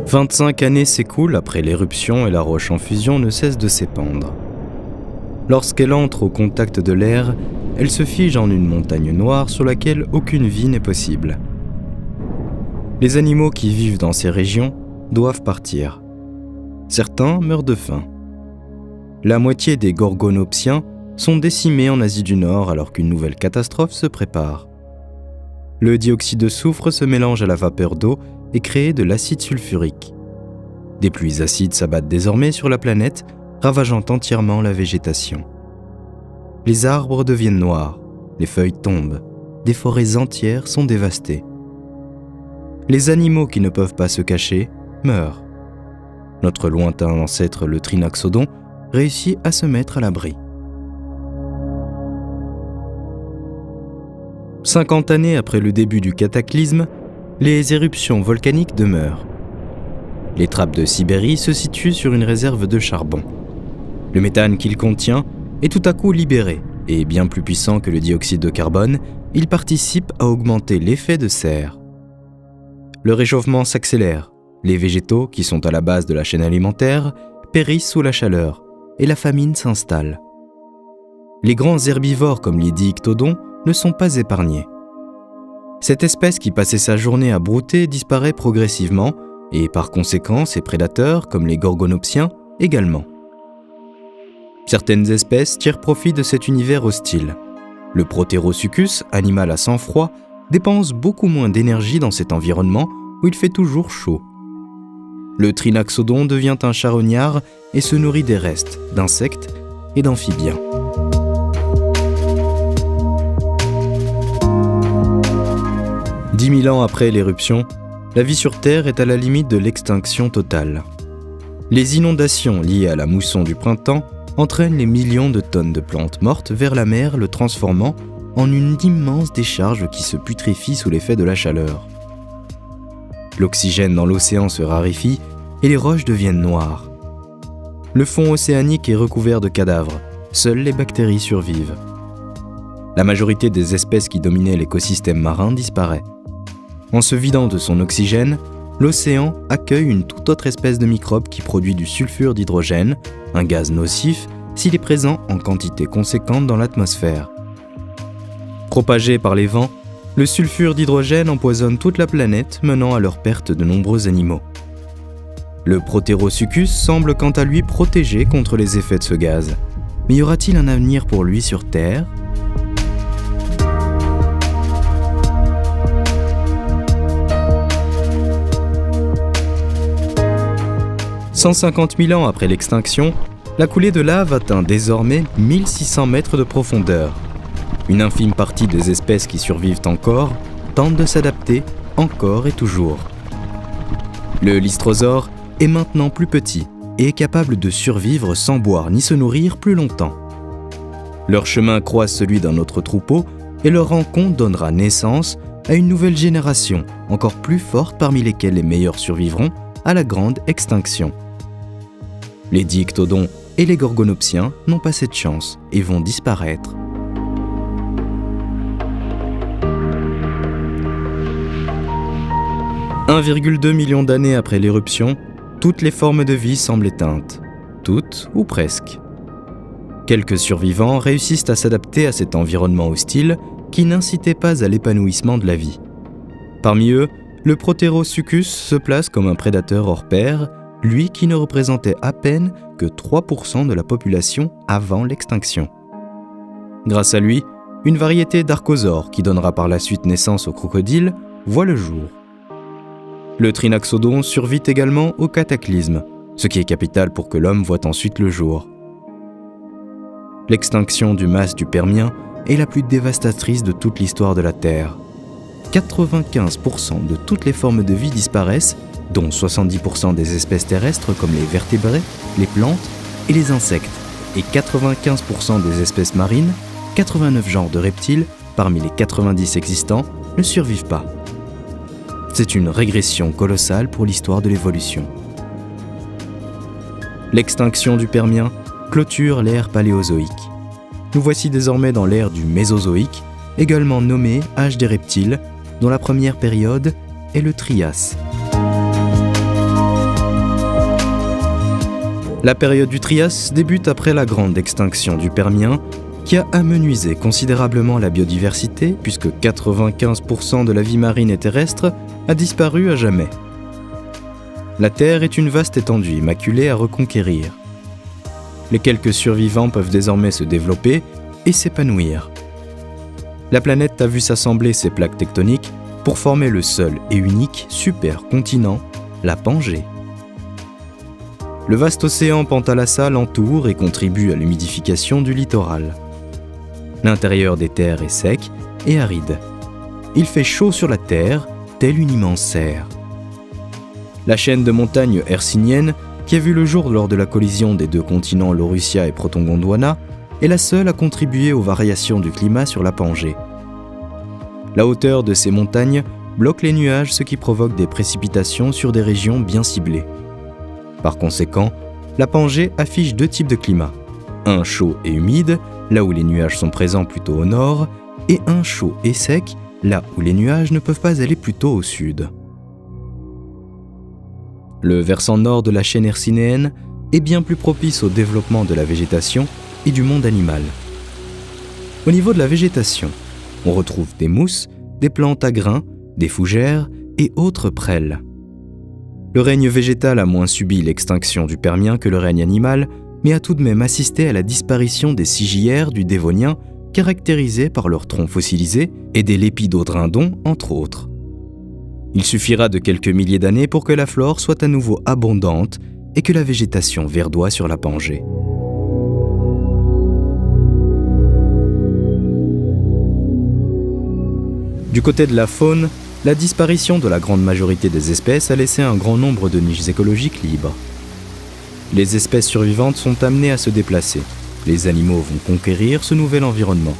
« 25 années s'écoulent après l'éruption et la roche en fusion ne cesse de s'épandre. Lorsqu'elle entre au contact de l'air, elle se fige en une montagne noire sur laquelle aucune vie n'est possible. Les animaux qui vivent dans ces régions doivent partir. Certains meurent de faim. La moitié des gorgonopsiens sont décimés en Asie du Nord alors qu'une nouvelle catastrophe se prépare. Le dioxyde de soufre se mélange à la vapeur d'eau et crée de l'acide sulfurique. Des pluies acides s'abattent désormais sur la planète, ravageant entièrement la végétation. Les arbres deviennent noirs, les feuilles tombent, des forêts entières sont dévastées. Les animaux qui ne peuvent pas se cacher meurent. Notre lointain ancêtre, le trinoxodon, réussit à se mettre à l'abri. 50 années après le début du cataclysme, les éruptions volcaniques demeurent. Les trappes de Sibérie se situent sur une réserve de charbon. Le méthane qu'il contient est tout à coup libéré et bien plus puissant que le dioxyde de carbone, il participe à augmenter l'effet de serre. Le réchauffement s'accélère, les végétaux, qui sont à la base de la chaîne alimentaire, périssent sous la chaleur, et la famine s'installe. Les grands herbivores comme les diictodons ne sont pas épargnés. Cette espèce qui passait sa journée à brouter disparaît progressivement, et par conséquent ses prédateurs, comme les gorgonopsiens, également. Certaines espèces tirent profit de cet univers hostile. Le Proterosuchus, animal à sang froid, dépense beaucoup moins d'énergie dans cet environnement où il fait toujours chaud. Le Trinaxodon devient un charognard et se nourrit des restes, d'insectes et d'amphibiens. « 10 000 ans après l'éruption, la vie sur Terre est à la limite de l'extinction totale. Les inondations liées à la mousson du printemps entraînent les millions de tonnes de plantes mortes vers la mer, le transformant en une immense décharge qui se putréfie sous l'effet de la chaleur. L'oxygène dans l'océan se raréfie et les roches deviennent noires. Le fond océanique est recouvert de cadavres, seules les bactéries survivent. La majorité des espèces qui dominaient l'écosystème marin disparaît. En se vidant de son oxygène, l'océan accueille une toute autre espèce de microbe qui produit du sulfure d'hydrogène, un gaz nocif s'il est présent en quantité conséquente dans l'atmosphère. Propagé par les vents, le sulfure d'hydrogène empoisonne toute la planète, menant à leur perte de nombreux animaux. Le Proterosuchus semble quant à lui protégé contre les effets de ce gaz. Mais y aura-t-il un avenir pour lui sur Terre ? « 150 000 ans après l'extinction, la coulée de lave atteint désormais 1600 mètres de profondeur. Une infime partie des espèces qui survivent encore tentent de s'adapter encore et toujours. Le lystrosaure est maintenant plus petit et est capable de survivre sans boire ni se nourrir plus longtemps. Leur chemin croise celui d'un autre troupeau et leur rencontre donnera naissance à une nouvelle génération, encore plus forte parmi lesquelles les meilleurs survivront à la grande extinction. Les diictodons et les gorgonopsiens n'ont pas cette chance et vont disparaître. « 1,2 million d'années après l'éruption, toutes les formes de vie semblent éteintes, toutes ou presque. Quelques survivants réussissent à s'adapter à cet environnement hostile qui n'incitait pas à l'épanouissement de la vie. Parmi eux, le Proterosuchus se place comme un prédateur hors pair, lui qui ne représentait à peine que 3% de la population avant l'extinction. Grâce à lui, une variété d'archosaures qui donnera par la suite naissance aux crocodiles voit le jour. Le Trinaxodon survit également au cataclysme, ce qui est capital pour que l'homme voie ensuite le jour. L'extinction du mas du Permien est la plus dévastatrice de toute l'histoire de la Terre. 95% de toutes les formes de vie disparaissent, dont 70% des espèces terrestres comme les vertébrés, les plantes et les insectes, et 95% des espèces marines, 89 genres de reptiles, parmi les 90 existants, ne survivent pas. C'est une régression colossale pour l'histoire de l'évolution. L'extinction du Permien clôture l'ère paléozoïque. Nous voici désormais dans l'ère du Mésozoïque, également nommée âge des reptiles, dont la première période est le Trias. La période du Trias débute après la grande extinction du Permien, qui a amenuisé considérablement la biodiversité, puisque 95% de la vie marine et terrestre a disparu à jamais. La Terre est une vaste étendue immaculée à reconquérir. Les quelques survivants peuvent désormais se développer et s'épanouir. La planète a vu s'assembler ses plaques tectoniques pour former le seul et unique supercontinent, la Pangée. Le vaste océan Pantalassa l'entoure et contribue à l'humidification du littoral. L'intérieur des terres est sec et aride. Il fait chaud sur la Terre, telle une immense serre. La chaîne de montagnes hercyniennes, qui a vu le jour lors de la collision des deux continents Laurussia et Proton-Gondwana, est la seule à contribuer aux variations du climat sur la Pangée. La hauteur de ces montagnes bloque les nuages, ce qui provoque des précipitations sur des régions bien ciblées. Par conséquent, la Pangée affiche deux types de climats, un chaud et humide là où les nuages sont présents plutôt au nord, et un chaud et sec, là où les nuages ne peuvent pas aller plutôt au sud. Le versant nord de la chaîne hercynéenne est bien plus propice au développement de la végétation et du monde animal. Au niveau de la végétation, on retrouve des mousses, des plantes à grains, des fougères et autres prêles. Le règne végétal a moins subi l'extinction du Permien que le règne animal, mais a tout de même assisté à la disparition des sigiaires du Dévonien, caractérisés par leurs troncs fossilisés, et des lépidodrindons, entre autres. Il suffira de quelques milliers d'années pour que la flore soit à nouveau abondante et que la végétation verdoie sur la Pangée. Du côté de la faune, la disparition de la grande majorité des espèces a laissé un grand nombre de niches écologiques libres. Les espèces survivantes sont amenées à se déplacer. Les animaux vont conquérir ce nouvel environnement.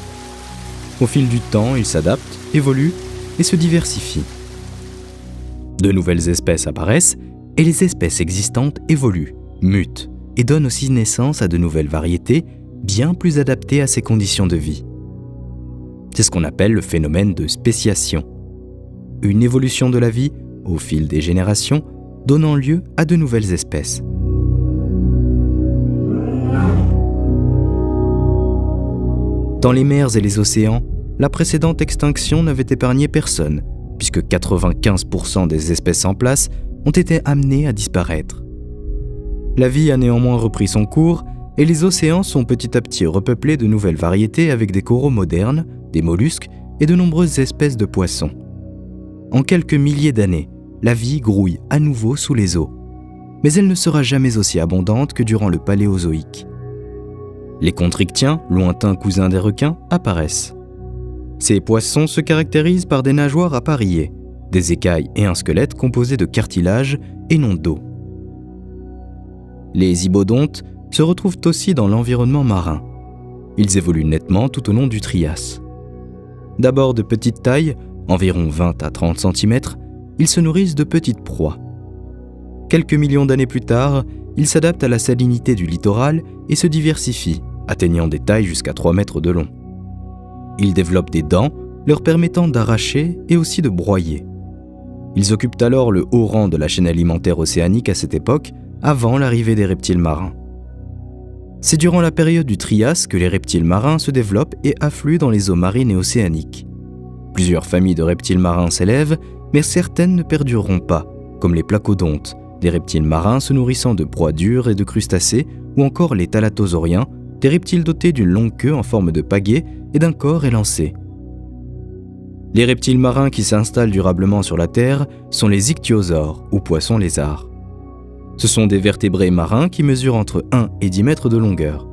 Au fil du temps, ils s'adaptent, évoluent et se diversifient. De nouvelles espèces apparaissent et les espèces existantes évoluent, mutent et donnent aussi naissance à de nouvelles variétés bien plus adaptées à ces conditions de vie. C'est ce qu'on appelle le phénomène de spéciation. Une évolution de la vie au fil des générations, donnant lieu à de nouvelles espèces. Dans les mers et les océans, la précédente extinction n'avait épargné personne, puisque 95% des espèces en place ont été amenées à disparaître. La vie a néanmoins repris son cours, et les océans sont petit à petit repeuplés de nouvelles variétés avec des coraux modernes, des mollusques et de nombreuses espèces de poissons. En quelques milliers d'années, la vie grouille à nouveau sous les eaux, mais elle ne sera jamais aussi abondante que durant le Paléozoïque. Les contrictiens, lointains cousins des requins, apparaissent. Ces poissons se caractérisent par des nageoires appareillées, des écailles et un squelette composé de cartilage et non d'eau. Les hybodontes se retrouvent aussi dans l'environnement marin. Ils évoluent nettement tout au long du Trias. D'abord de petite taille, environ 20 à 30 cm, ils se nourrissent de petites proies. Quelques millions d'années plus tard, ils s'adaptent à la salinité du littoral et se diversifient, atteignant des tailles jusqu'à 3 mètres de long. Ils développent des dents, leur permettant d'arracher et aussi de broyer. Ils occupent alors le haut rang de la chaîne alimentaire océanique à cette époque, avant l'arrivée des reptiles marins. C'est durant la période du Trias que les reptiles marins se développent et affluent dans les eaux marines et océaniques. Plusieurs familles de reptiles marins s'élèvent, mais certaines ne perdureront pas, comme les placodontes, des reptiles marins se nourrissant de proies dures et de crustacés, ou encore les thalattosauriens, des reptiles dotés d'une longue queue en forme de pagaie et d'un corps élancé. Les reptiles marins qui s'installent durablement sur la Terre sont les ichthyosaures, ou poissons-lézards. Ce sont des vertébrés marins qui mesurent entre 1 et 10 mètres de longueur.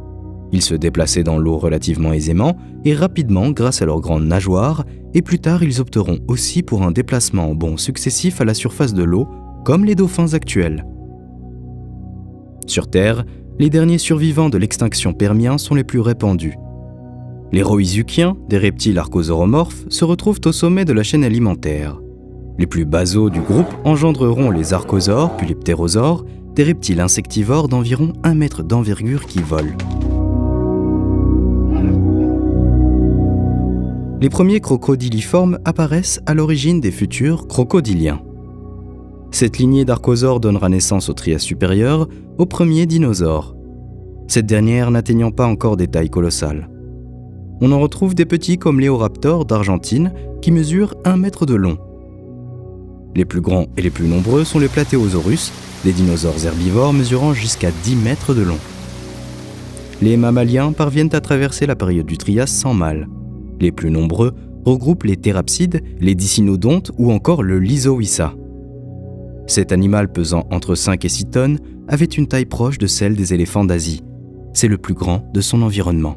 Ils se déplaçaient dans l'eau relativement aisément et rapidement grâce à leurs grandes nageoires, et plus tard ils opteront aussi pour un déplacement en bond successif à la surface de l'eau, comme les dauphins actuels. Sur Terre, les derniers survivants de l'extinction Permien sont les plus répandus. Les rhoïsuchiens, des reptiles archosauromorphes, se retrouvent au sommet de la chaîne alimentaire. Les plus basaux du groupe engendreront les archosaures puis les ptérosaures, des reptiles insectivores d'environ 1 mètre d'envergure qui volent. Les premiers crocodiliformes apparaissent à l'origine des futurs crocodiliens. Cette lignée d'archosaures donnera naissance au Trias supérieur, aux premiers dinosaures. Cette dernière n'atteignant pas encore des tailles colossales. On en retrouve des petits comme l'Éoraptor d'Argentine qui mesurent 1 mètre de long. Les plus grands et les plus nombreux sont les Plateosaurus, des dinosaures herbivores mesurant jusqu'à 10 mètres de long. Les mammaliens parviennent à traverser la période du Trias sans mal. Les plus nombreux regroupent les thérapsides, les dicynodontes ou encore le Lysowissa. Cet animal pesant entre 5 et 6 tonnes avait une taille proche de celle des éléphants d'Asie. C'est le plus grand de son environnement.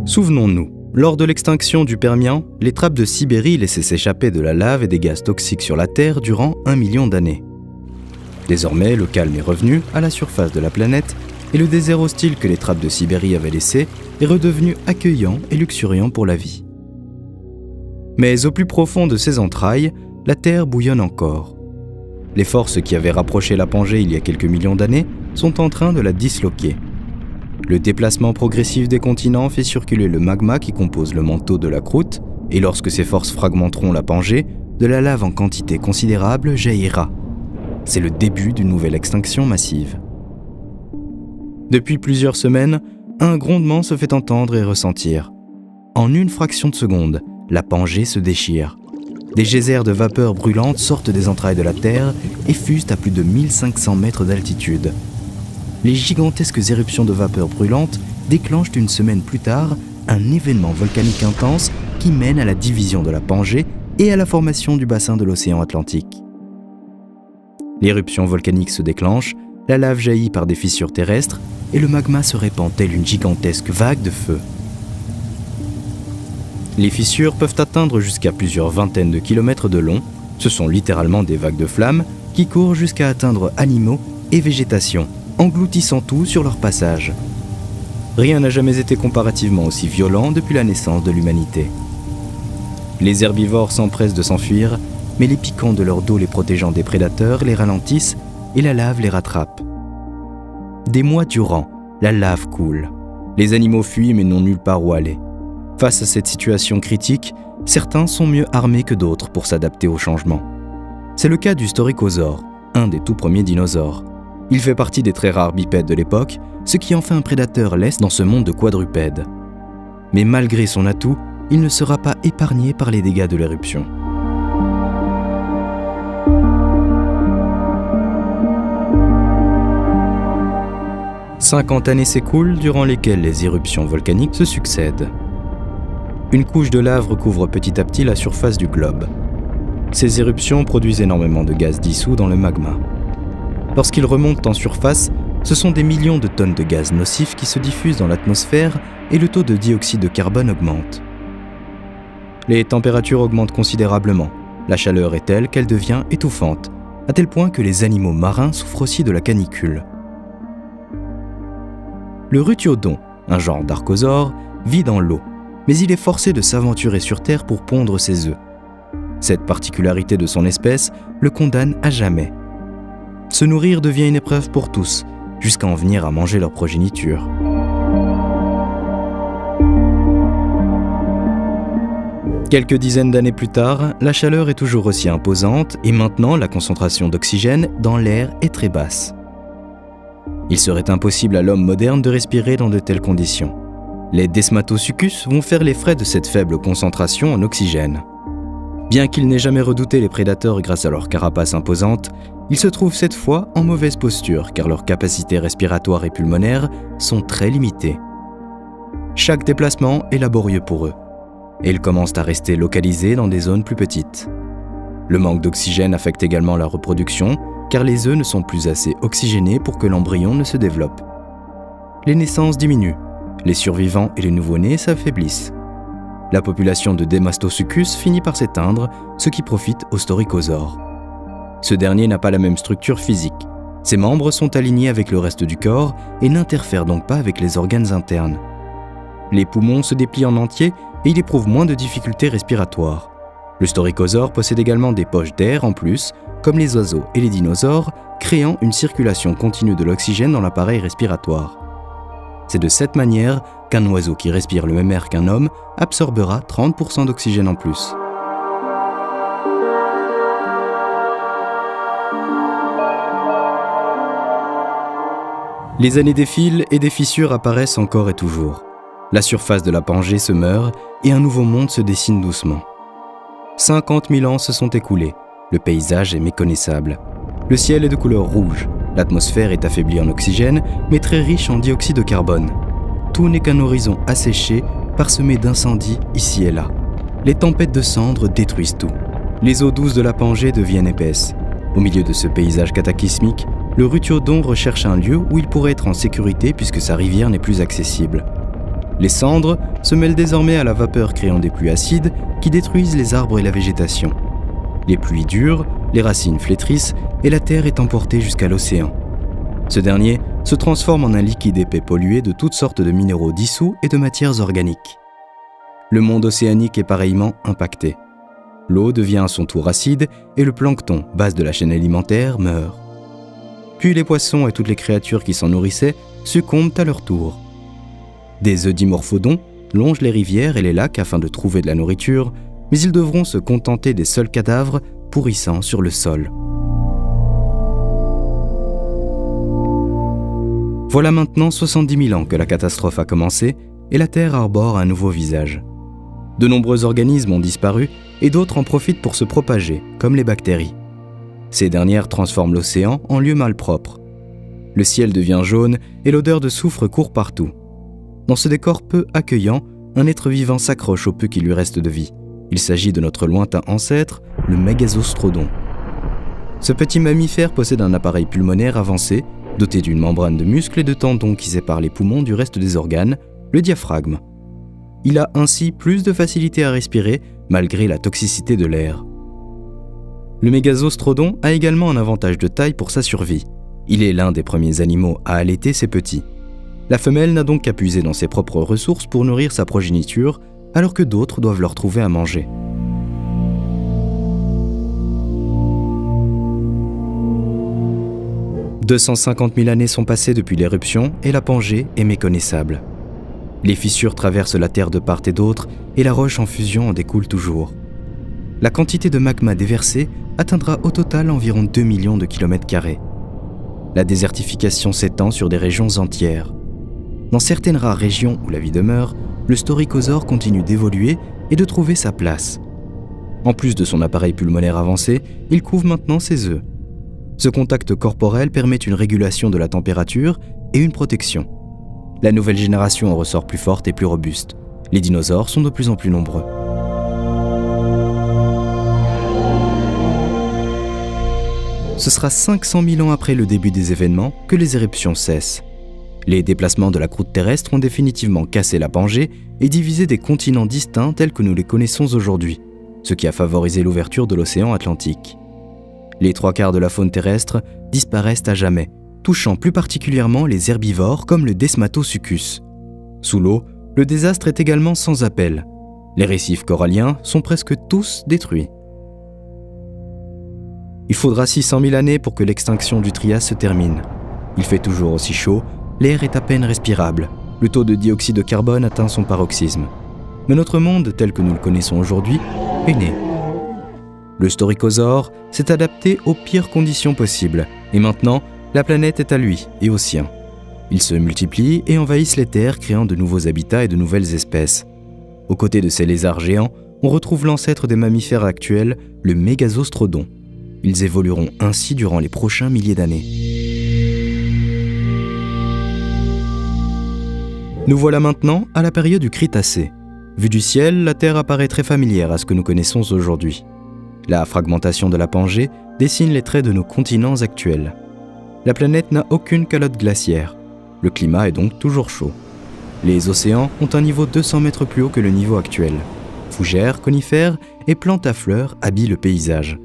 Souvenons-nous, lors de l'extinction du Permien, les trappes de Sibérie laissaient s'échapper de la lave et des gaz toxiques sur la Terre durant 1 million d'années. Désormais, le calme est revenu à la surface de la planète et le désert hostile que les trappes de Sibérie avaient laissé est redevenu accueillant et luxuriant pour la vie. Mais au plus profond de ses entrailles, la Terre bouillonne encore. Les forces qui avaient rapproché la Pangée il y a quelques millions d'années sont en train de la disloquer. Le déplacement progressif des continents fait circuler le magma qui compose le manteau de la croûte, et lorsque ces forces fragmenteront la Pangée, de la lave en quantité considérable jaillira. C'est le début d'une nouvelle extinction massive. Depuis plusieurs semaines, un grondement se fait entendre et ressentir. En une fraction de seconde, la Pangée se déchire. Des geysers de vapeur brûlante sortent des entrailles de la Terre et fusent à plus de 1500 mètres d'altitude. Les gigantesques éruptions de vapeur brûlante déclenchent une semaine plus tard un événement volcanique intense qui mène à la division de la Pangée et à la formation du bassin de l'océan Atlantique. L'éruption volcanique se déclenche, la lave jaillit par des fissures terrestres et le magma se répand telle une gigantesque vague de feu. Les fissures peuvent atteindre jusqu'à plusieurs vingtaines de kilomètres de long. Ce sont littéralement des vagues de flammes qui courent jusqu'à atteindre animaux et végétation, engloutissant tout sur leur passage. Rien n'a jamais été comparativement aussi violent depuis la naissance de l'humanité. Les herbivores s'empressent de s'enfuir, mais les piquants de leur dos les protégeant des prédateurs les ralentissent et la lave les rattrape. Des mois durant, la lave coule. Les animaux fuient mais n'ont nulle part où aller. Face à cette situation critique, certains sont mieux armés que d'autres pour s'adapter au changement. C'est le cas du Staurikosaure, un des tout premiers dinosaures. Il fait partie des très rares bipèdes de l'époque, ce qui en fait un prédateur leste dans ce monde de quadrupèdes. Mais malgré son atout, il ne sera pas épargné par les dégâts de l'éruption. « 50 années s'écoulent durant lesquelles les éruptions volcaniques se succèdent. Une couche de lave recouvre petit à petit la surface du globe. Ces éruptions produisent énormément de gaz dissous dans le magma. Lorsqu'ils remontent en surface, ce sont des millions de tonnes de gaz nocifs qui se diffusent dans l'atmosphère et le taux de dioxyde de carbone augmente. Les températures augmentent considérablement. La chaleur est telle qu'elle devient étouffante, à tel point que les animaux marins souffrent aussi de la canicule. Le Rutiodon, un genre d'archosaure, vit dans l'eau, mais il est forcé de s'aventurer sur Terre pour pondre ses œufs. Cette particularité de son espèce le condamne à jamais. Se nourrir devient une épreuve pour tous, jusqu'à en venir à manger leur progéniture. Quelques dizaines d'années plus tard, la chaleur est toujours aussi imposante et maintenant la concentration d'oxygène dans l'air est très basse. Il serait impossible à l'homme moderne de respirer dans de telles conditions. Les Desmatosuchus vont faire les frais de cette faible concentration en oxygène. Bien qu'ils n'aient jamais redouté les prédateurs grâce à leur carapace imposante, ils se trouvent cette fois en mauvaise posture car leurs capacités respiratoires et pulmonaires sont très limitées. Chaque déplacement est laborieux pour eux, et ils commencent à rester localisés dans des zones plus petites. Le manque d'oxygène affecte également la reproduction car les œufs ne sont plus assez oxygénés pour que l'embryon ne se développe. Les naissances diminuent, les survivants et les nouveau-nés s'affaiblissent. La population de Demastosuchus finit par s'éteindre, ce qui profite au Staurikosaure. Ce dernier n'a pas la même structure physique. Ses membres sont alignés avec le reste du corps et n'interfèrent donc pas avec les organes internes. Les poumons se déplient en entier et il éprouve moins de difficultés respiratoires. Le Staurikosaure possède également des poches d'air en plus, comme les oiseaux et les dinosaures, créant une circulation continue de l'oxygène dans l'appareil respiratoire. C'est de cette manière qu'un oiseau qui respire le même air qu'un homme absorbera 30% d'oxygène en plus. Les années défilent et des fissures apparaissent encore et toujours. La surface de la Pangée se meurt et un nouveau monde se dessine doucement. 50 000 ans se sont écoulés. Le paysage est méconnaissable. Le ciel est de couleur rouge. L'atmosphère est affaiblie en oxygène, mais très riche en dioxyde de carbone. Tout n'est qu'un horizon asséché, parsemé d'incendies ici et là. Les tempêtes de cendres détruisent tout. Les eaux douces de la Pangée deviennent épaisses. Au milieu de ce paysage cataclysmique, le Rutiodon recherche un lieu où il pourrait être en sécurité puisque sa rivière n'est plus accessible. Les cendres se mêlent désormais à la vapeur créant des pluies acides qui détruisent les arbres et la végétation. Les pluies durent, les racines flétrissent et la terre est emportée jusqu'à l'océan. Ce dernier se transforme en un liquide épais pollué de toutes sortes de minéraux dissous et de matières organiques. Le monde océanique est pareillement impacté. L'eau devient à son tour acide et le plancton, base de la chaîne alimentaire, meurt. Puis les poissons et toutes les créatures qui s'en nourrissaient succombent à leur tour. Des eudimorphodons longent les rivières et les lacs afin de trouver de la nourriture, mais ils devront se contenter des seuls cadavres pourrissant sur le sol. Voilà maintenant 70 000 ans que la catastrophe a commencé et la Terre arbore un nouveau visage. De nombreux organismes ont disparu et d'autres en profitent pour se propager, comme les bactéries. Ces dernières transforment l'océan en lieu malpropre. Le ciel devient jaune et l'odeur de soufre court partout. Dans ce décor peu accueillant, un être vivant s'accroche au peu qui lui reste de vie. Il s'agit de notre lointain ancêtre, le Mégazostrodon. Ce petit mammifère possède un appareil pulmonaire avancé, doté d'une membrane de muscles et de tendons qui séparent les poumons du reste des organes, le diaphragme. Il a ainsi plus de facilité à respirer malgré la toxicité de l'air. Le Mégazostrodon a également un avantage de taille pour sa survie. Il est l'un des premiers animaux à allaiter ses petits. La femelle n'a donc qu'à puiser dans ses propres ressources pour nourrir sa progéniture, alors que d'autres doivent leur trouver à manger. « 250 000 années sont passées depuis l'éruption et la Pangée est méconnaissable. Les fissures traversent la Terre de part et d'autre et la roche en fusion en découle toujours. La quantité de magma déversé atteindra au total environ 2 millions de kilomètres carrés. La désertification s'étend sur des régions entières. Dans certaines rares régions où la vie demeure, le Storikosaure continue d'évoluer et de trouver sa place. En plus de son appareil pulmonaire avancé, il couve maintenant ses œufs. Ce contact corporel permet une régulation de la température et une protection. La nouvelle génération en ressort plus forte et plus robuste. Les dinosaures sont de plus en plus nombreux. Ce sera 500 000 ans après le début des événements que les éruptions cessent. Les déplacements de la croûte terrestre ont définitivement cassé la Pangée et divisé des continents distincts tels que nous les connaissons aujourd'hui, ce qui a favorisé l'ouverture de l'océan Atlantique. Les 3/4 de la faune terrestre disparaissent à jamais, touchant plus particulièrement les herbivores comme le Desmatosuchus. Sous l'eau, le désastre est également sans appel. Les récifs coralliens sont presque tous détruits. Il faudra 600 000 années pour que l'extinction du Trias se termine. Il fait toujours aussi chaud, l'air est à peine respirable, le taux de dioxyde de carbone atteint son paroxysme. Mais notre monde, tel que nous le connaissons aujourd'hui, est né. Le Storikosaure s'est adapté aux pires conditions possibles, et maintenant, la planète est à lui et aux siens. Ils se multiplient et envahissent les terres, créant de nouveaux habitats et de nouvelles espèces. Aux côtés de ces lézards géants, on retrouve l'ancêtre des mammifères actuels, le Mégazostrodon. Ils évolueront ainsi durant les prochains milliers d'années. Nous voilà maintenant à la période du Crétacé. Vue du ciel, la Terre apparaît très familière à ce que nous connaissons aujourd'hui. La fragmentation de la Pangée dessine les traits de nos continents actuels. La planète n'a aucune calotte glaciaire. Le climat est donc toujours chaud. Les océans ont un niveau 200 mètres plus haut que le niveau actuel. Fougères, conifères et plantes à fleurs habillent le paysage.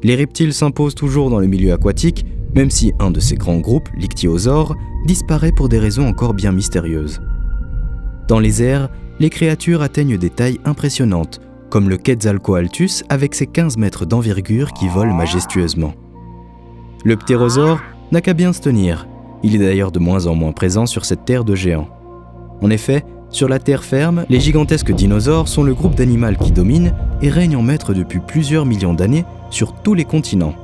Les reptiles s'imposent toujours dans le milieu aquatique, même si un de ces grands groupes, l'ichthyosaure, disparaît pour des raisons encore bien mystérieuses. Dans les airs, les créatures atteignent des tailles impressionnantes, comme le Quetzalcoatlus avec ses 15 mètres d'envergure qui vole majestueusement. Le ptérosaure n'a qu'à bien se tenir. Il est d'ailleurs de moins en moins présent sur cette terre de géants. En effet, sur la terre ferme, les gigantesques dinosaures sont le groupe d'animaux qui domine et règne en maître depuis plusieurs millions d'années sur tous les continents.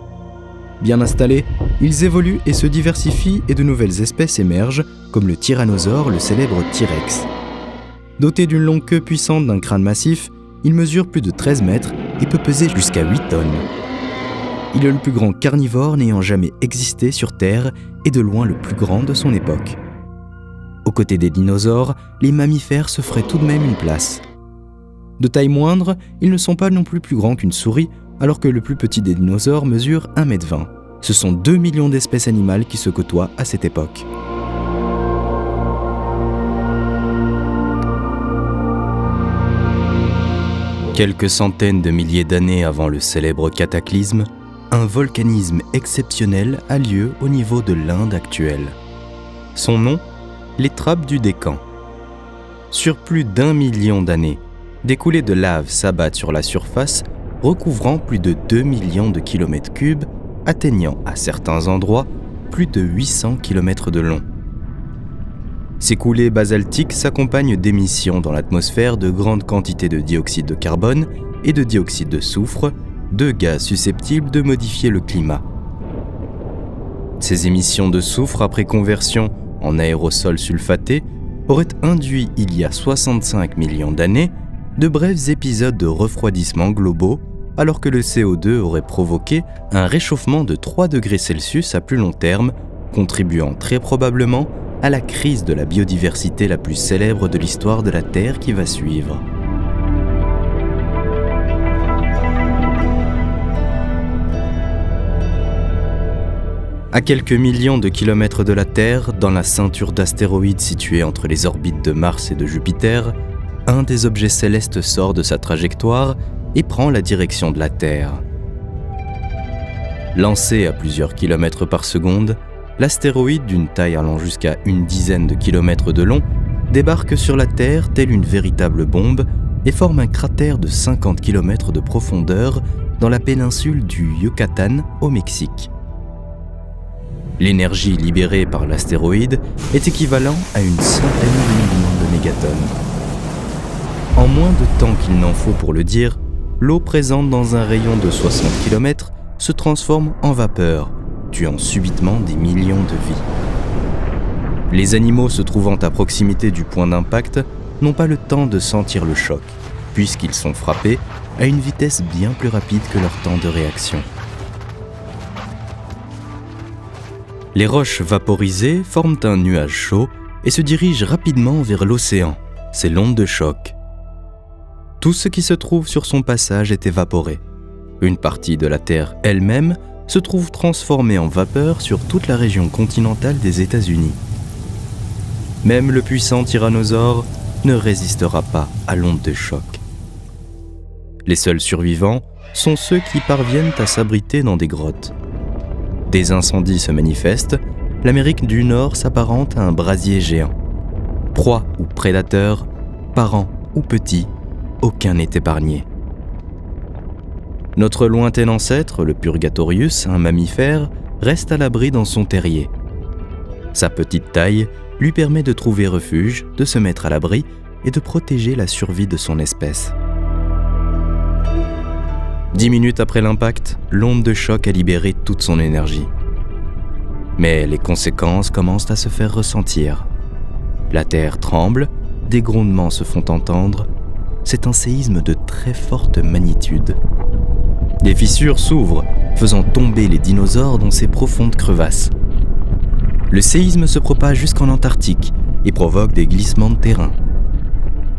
Bien installés, ils évoluent et se diversifient et de nouvelles espèces émergent, comme le tyrannosaure, le célèbre T-Rex. Doté d'une longue queue puissante d'un crâne massif, il mesure plus de 13 mètres et peut peser jusqu'à 8 tonnes. Il est le plus grand carnivore n'ayant jamais existé sur Terre et de loin le plus grand de son époque. Aux côtés des dinosaures, les mammifères se feraient tout de même une place. De taille moindre, ils ne sont pas non plus grands qu'une souris, alors que le plus petit des dinosaures mesure 1,20 m. Ce sont 2 millions d'espèces animales qui se côtoient à cette époque. Quelques centaines de milliers d'années avant le célèbre cataclysme, un volcanisme exceptionnel a lieu au niveau de l'Inde actuelle. Son nom, les trappes du Décan. Sur plus d'1 million d'années, des coulées de lave s'abattent sur la surface, recouvrant plus de 2 millions de kilomètres cubes, atteignant à certains endroits plus de 800 km de long. Ces coulées basaltiques s'accompagnent d'émissions dans l'atmosphère de grandes quantités de dioxyde de carbone et de dioxyde de soufre, deux gaz susceptibles de modifier le climat. Ces émissions de soufre, après conversion en aérosols sulfatés, auraient induit il y a 65 millions d'années de brefs épisodes de refroidissement globaux, alors que le CO2 aurait provoqué un réchauffement de 3 degrés Celsius à plus long terme, contribuant très probablement à la crise de la biodiversité la plus célèbre de l'histoire de la Terre qui va suivre. À quelques millions de kilomètres de la Terre, dans la ceinture d'astéroïdes située entre les orbites de Mars et de Jupiter, un des objets célestes sort de sa trajectoire et prend la direction de la Terre. Lancé à plusieurs kilomètres par seconde, l'astéroïde, d'une taille allant jusqu'à une dizaine de kilomètres de long, débarque sur la Terre telle une véritable bombe et forme un cratère de 50 km de profondeur dans la péninsule du Yucatan au Mexique. L'énergie libérée par l'astéroïde est équivalente à une centaine de millions de mégatonnes. En moins de temps qu'il n'en faut pour le dire, l'eau présente dans un rayon de 60 km se transforme en vapeur, tuant subitement des millions de vies. Les animaux se trouvant à proximité du point d'impact n'ont pas le temps de sentir le choc, puisqu'ils sont frappés à une vitesse bien plus rapide que leur temps de réaction. Les roches vaporisées forment un nuage chaud et se dirigent rapidement vers l'océan, c'est l'onde de choc. Tout ce qui se trouve sur son passage est évaporé. Une partie de la Terre elle-même se trouve transformée en vapeur sur toute la région continentale des États-Unis. Même le puissant tyrannosaure ne résistera pas à l'onde de choc. Les seuls survivants sont ceux qui parviennent à s'abriter dans des grottes. Des incendies se manifestent, l'Amérique du Nord s'apparente à un brasier géant. Proie ou prédateur, parents ou petits, aucun n'est épargné. Notre lointain ancêtre, le Purgatorius, un mammifère, reste à l'abri dans son terrier. Sa petite taille lui permet de trouver refuge, de se mettre à l'abri et de protéger la survie de son espèce. 10 minutes après l'impact, l'onde de choc a libéré toute son énergie. Mais les conséquences commencent à se faire ressentir. La terre tremble, des grondements se font entendre. C'est un séisme de très forte magnitude. Des fissures s'ouvrent, faisant tomber les dinosaures dans ces profondes crevasses. Le séisme se propage jusqu'en Antarctique et provoque des glissements de terrain.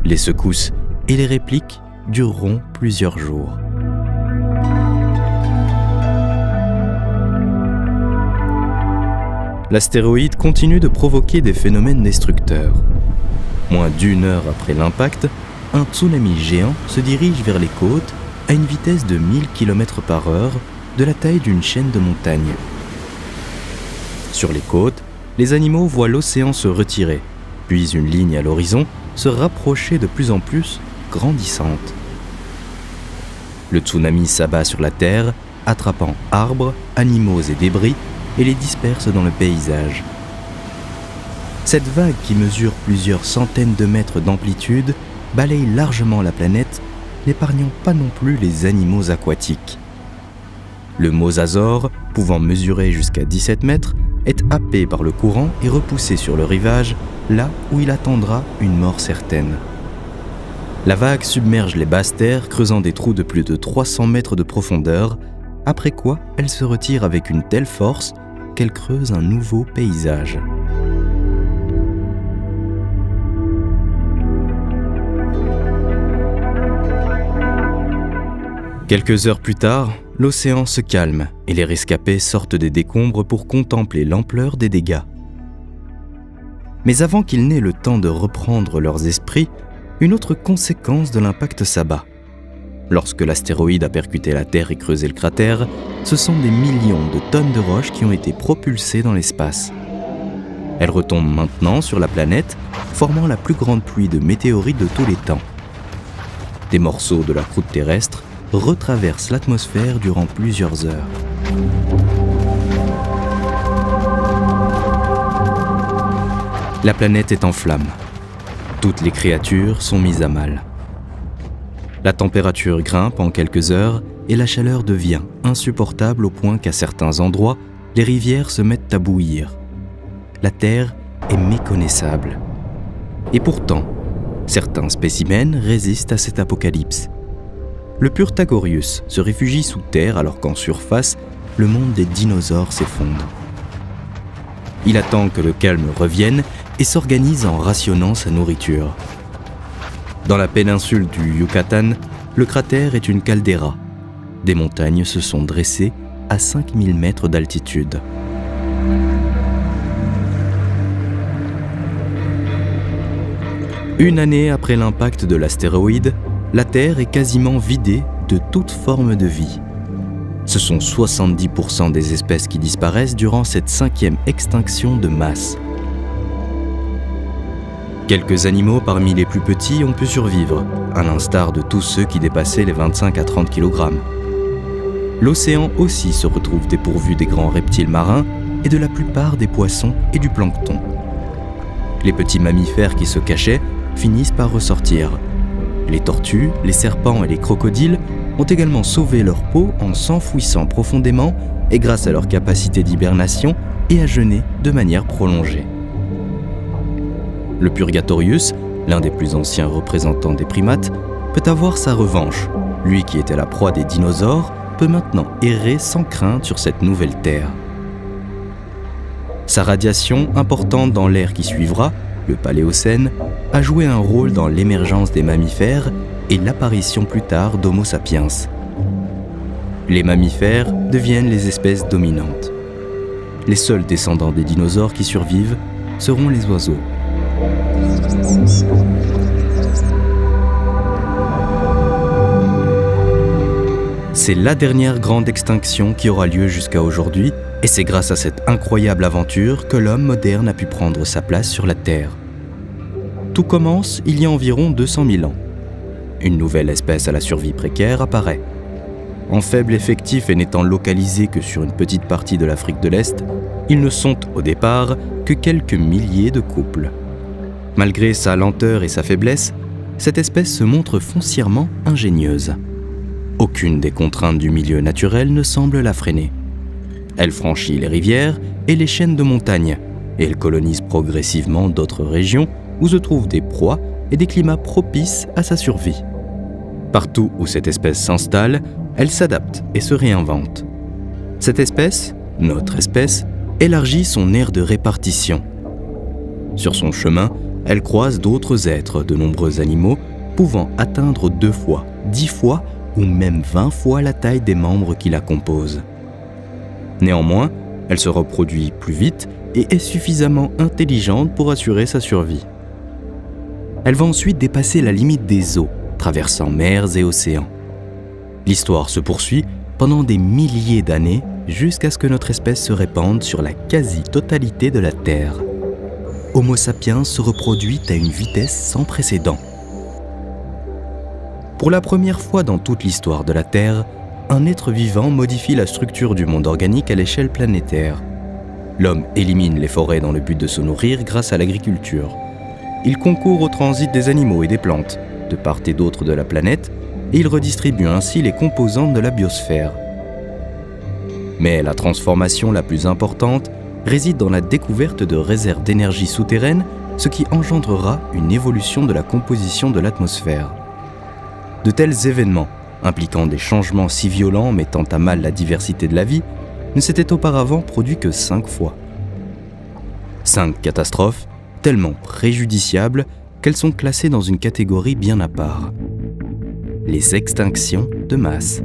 Les secousses et les répliques dureront plusieurs jours. L'astéroïde continue de provoquer des phénomènes destructeurs. Moins d'1 heure après l'impact, un tsunami géant se dirige vers les côtes à une vitesse de 1000 km/h de la taille d'une chaîne de montagnes. Sur les côtes, les animaux voient l'océan se retirer, puis une ligne à l'horizon se rapprocher de plus en plus, grandissante. Le tsunami s'abat sur la terre, attrapant arbres, animaux et débris, et les disperse dans le paysage. Cette vague qui mesure plusieurs centaines de mètres d'amplitude balaye largement la planète, n'épargnant pas non plus les animaux aquatiques. Le mosasaure, pouvant mesurer jusqu'à 17 mètres, est happé par le courant et repoussé sur le rivage, là où il attendra une mort certaine. La vague submerge les basses terres, creusant des trous de plus de 300 mètres de profondeur, après quoi elle se retire avec une telle force qu'elle creuse un nouveau paysage. Quelques heures plus tard, l'océan se calme et les rescapés sortent des décombres pour contempler l'ampleur des dégâts. Mais avant qu'ils n'aient le temps de reprendre leurs esprits, une autre conséquence de l'impact s'abat. Lorsque l'astéroïde a percuté la Terre et creusé le cratère, ce sont des millions de tonnes de roches qui ont été propulsées dans l'espace. Elles retombent maintenant sur la planète, formant la plus grande pluie de météorites de tous les temps. Des morceaux de la croûte terrestre retraverse l'atmosphère durant plusieurs heures. La planète est en flammes. Toutes les créatures sont mises à mal. La température grimpe en quelques heures et la chaleur devient insupportable au point qu'à certains endroits, les rivières se mettent à bouillir. La Terre est méconnaissable. Et pourtant, certains spécimens résistent à cette apocalypse. Le Purtagorius se réfugie sous terre alors qu'en surface, le monde des dinosaures s'effondre. Il attend que le calme revienne et s'organise en rationnant sa nourriture. Dans la péninsule du Yucatan, le cratère est une caldeira. Des montagnes se sont dressées à 5000 mètres d'altitude. Une année après l'impact de l'astéroïde, la Terre est quasiment vidée de toute forme de vie. Ce sont 70% des espèces qui disparaissent durant cette 5e extinction de masse. Quelques animaux parmi les plus petits ont pu survivre, à l'instar de tous ceux qui dépassaient les 25 à 30 kg. L'océan aussi se retrouve dépourvu des grands reptiles marins et de la plupart des poissons et du plancton. Les petits mammifères qui se cachaient finissent par ressortir. Les tortues, les serpents et les crocodiles ont également sauvé leur peau en s'enfouissant profondément et grâce à leur capacité d'hibernation et à jeûner de manière prolongée. Le Purgatorius, l'un des plus anciens représentants des primates, peut avoir sa revanche. Lui qui était la proie des dinosaures peut maintenant errer sans crainte sur cette nouvelle Terre. Sa radiation importante dans l'ère qui suivra, le Paléocène, a joué un rôle dans l'émergence des mammifères et l'apparition plus tard d'Homo sapiens. Les mammifères deviennent les espèces dominantes. Les seuls descendants des dinosaures qui survivent seront les oiseaux. C'est la dernière grande extinction qui aura lieu jusqu'à aujourd'hui, et c'est grâce à cette incroyable aventure que l'homme moderne a pu prendre sa place sur la Terre. Tout commence il y a environ 200 000 ans. Une nouvelle espèce à la survie précaire apparaît. En faible effectif et n'étant localisé que sur une petite partie de l'Afrique de l'Est, ils ne sont au départ que quelques milliers de couples. Malgré sa lenteur et sa faiblesse, cette espèce se montre foncièrement ingénieuse. Aucune des contraintes du milieu naturel ne semble la freiner. Elle franchit les rivières et les chaînes de montagnes, et elle colonise progressivement d'autres régions où se trouvent des proies et des climats propices à sa survie. Partout où cette espèce s'installe, elle s'adapte et se réinvente. Cette espèce, notre espèce, élargit son aire de répartition. Sur son chemin, elle croise d'autres êtres, de nombreux animaux, pouvant atteindre 2 fois, 10 fois ou même 20 fois la taille des membres qui la composent. Néanmoins, elle se reproduit plus vite et est suffisamment intelligente pour assurer sa survie. Elle va ensuite dépasser la limite des eaux, traversant mers et océans. L'histoire se poursuit pendant des milliers d'années jusqu'à ce que notre espèce se répande sur la quasi-totalité de la Terre. Homo sapiens se reproduit à une vitesse sans précédent. Pour la première fois dans toute l'histoire de la Terre, un être vivant modifie la structure du monde organique à l'échelle planétaire. L'homme élimine les forêts dans le but de se nourrir grâce à l'agriculture. Il concourt au transit des animaux et des plantes, de part et d'autre de la planète, et il redistribue ainsi les composantes de la biosphère. Mais la transformation la plus importante réside dans la découverte de réserves d'énergie souterraines, ce qui engendrera une évolution de la composition de l'atmosphère. De tels événements, impliquant des changements si violents mettant à mal la diversité de la vie, ne s'étaient auparavant produits que 5 fois. 5 catastrophes tellement préjudiciables qu'elles sont classées dans une catégorie bien à part. Les extinctions de masse.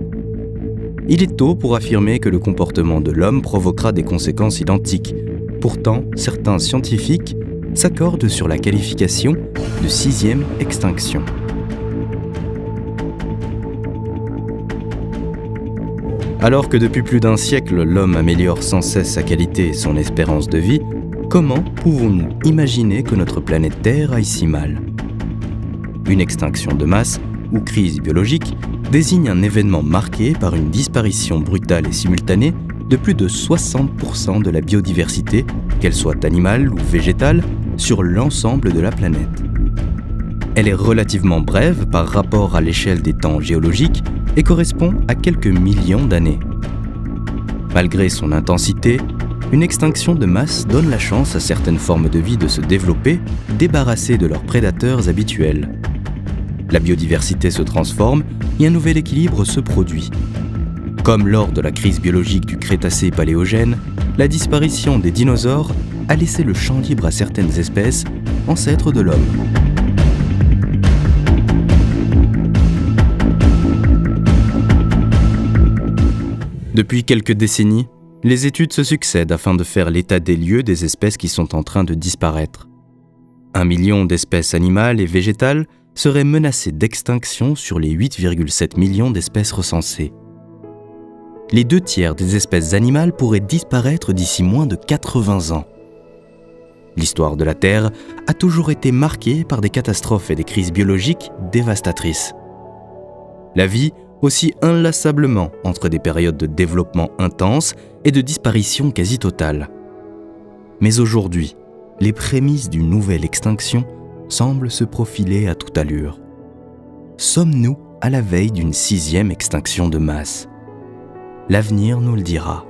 Il est tôt pour affirmer que le comportement de l'homme provoquera des conséquences identiques. Pourtant, certains scientifiques s'accordent sur la qualification de 6e extinction. Alors que depuis plus d'un siècle, l'homme améliore sans cesse sa qualité et son espérance de vie, comment pouvons-nous imaginer que notre planète Terre aille si mal ? Une extinction de masse, ou crise biologique désigne un événement marqué par une disparition brutale et simultanée de plus de 60% de la biodiversité, qu'elle soit animale ou végétale, sur l'ensemble de la planète. Elle est relativement brève par rapport à l'échelle des temps géologiques et correspond à quelques millions d'années. Malgré son intensité, une extinction de masse donne la chance à certaines formes de vie de se développer, débarrassées de leurs prédateurs habituels. La biodiversité se transforme et un nouvel équilibre se produit. Comme lors de la crise biologique du Crétacé-Paléogène, la disparition des dinosaures a laissé le champ libre à certaines espèces, ancêtres de l'homme. Depuis quelques décennies, les études se succèdent afin de faire l'état des lieux des espèces qui sont en train de disparaître. 1 million d'espèces animales et végétales seraient menacées d'extinction sur les 8,7 millions d'espèces recensées. Les 2/3 des espèces animales pourraient disparaître d'ici moins de 80 ans. L'histoire de la Terre a toujours été marquée par des catastrophes et des crises biologiques dévastatrices. La vie oscille inlassablement entre des périodes de développement intense et de disparition quasi totale. Mais aujourd'hui, les prémices d'une nouvelle extinction semblent se profiler à toute allure. Sommes-nous à la veille d'une 6e extinction de masse ? L'avenir nous le dira.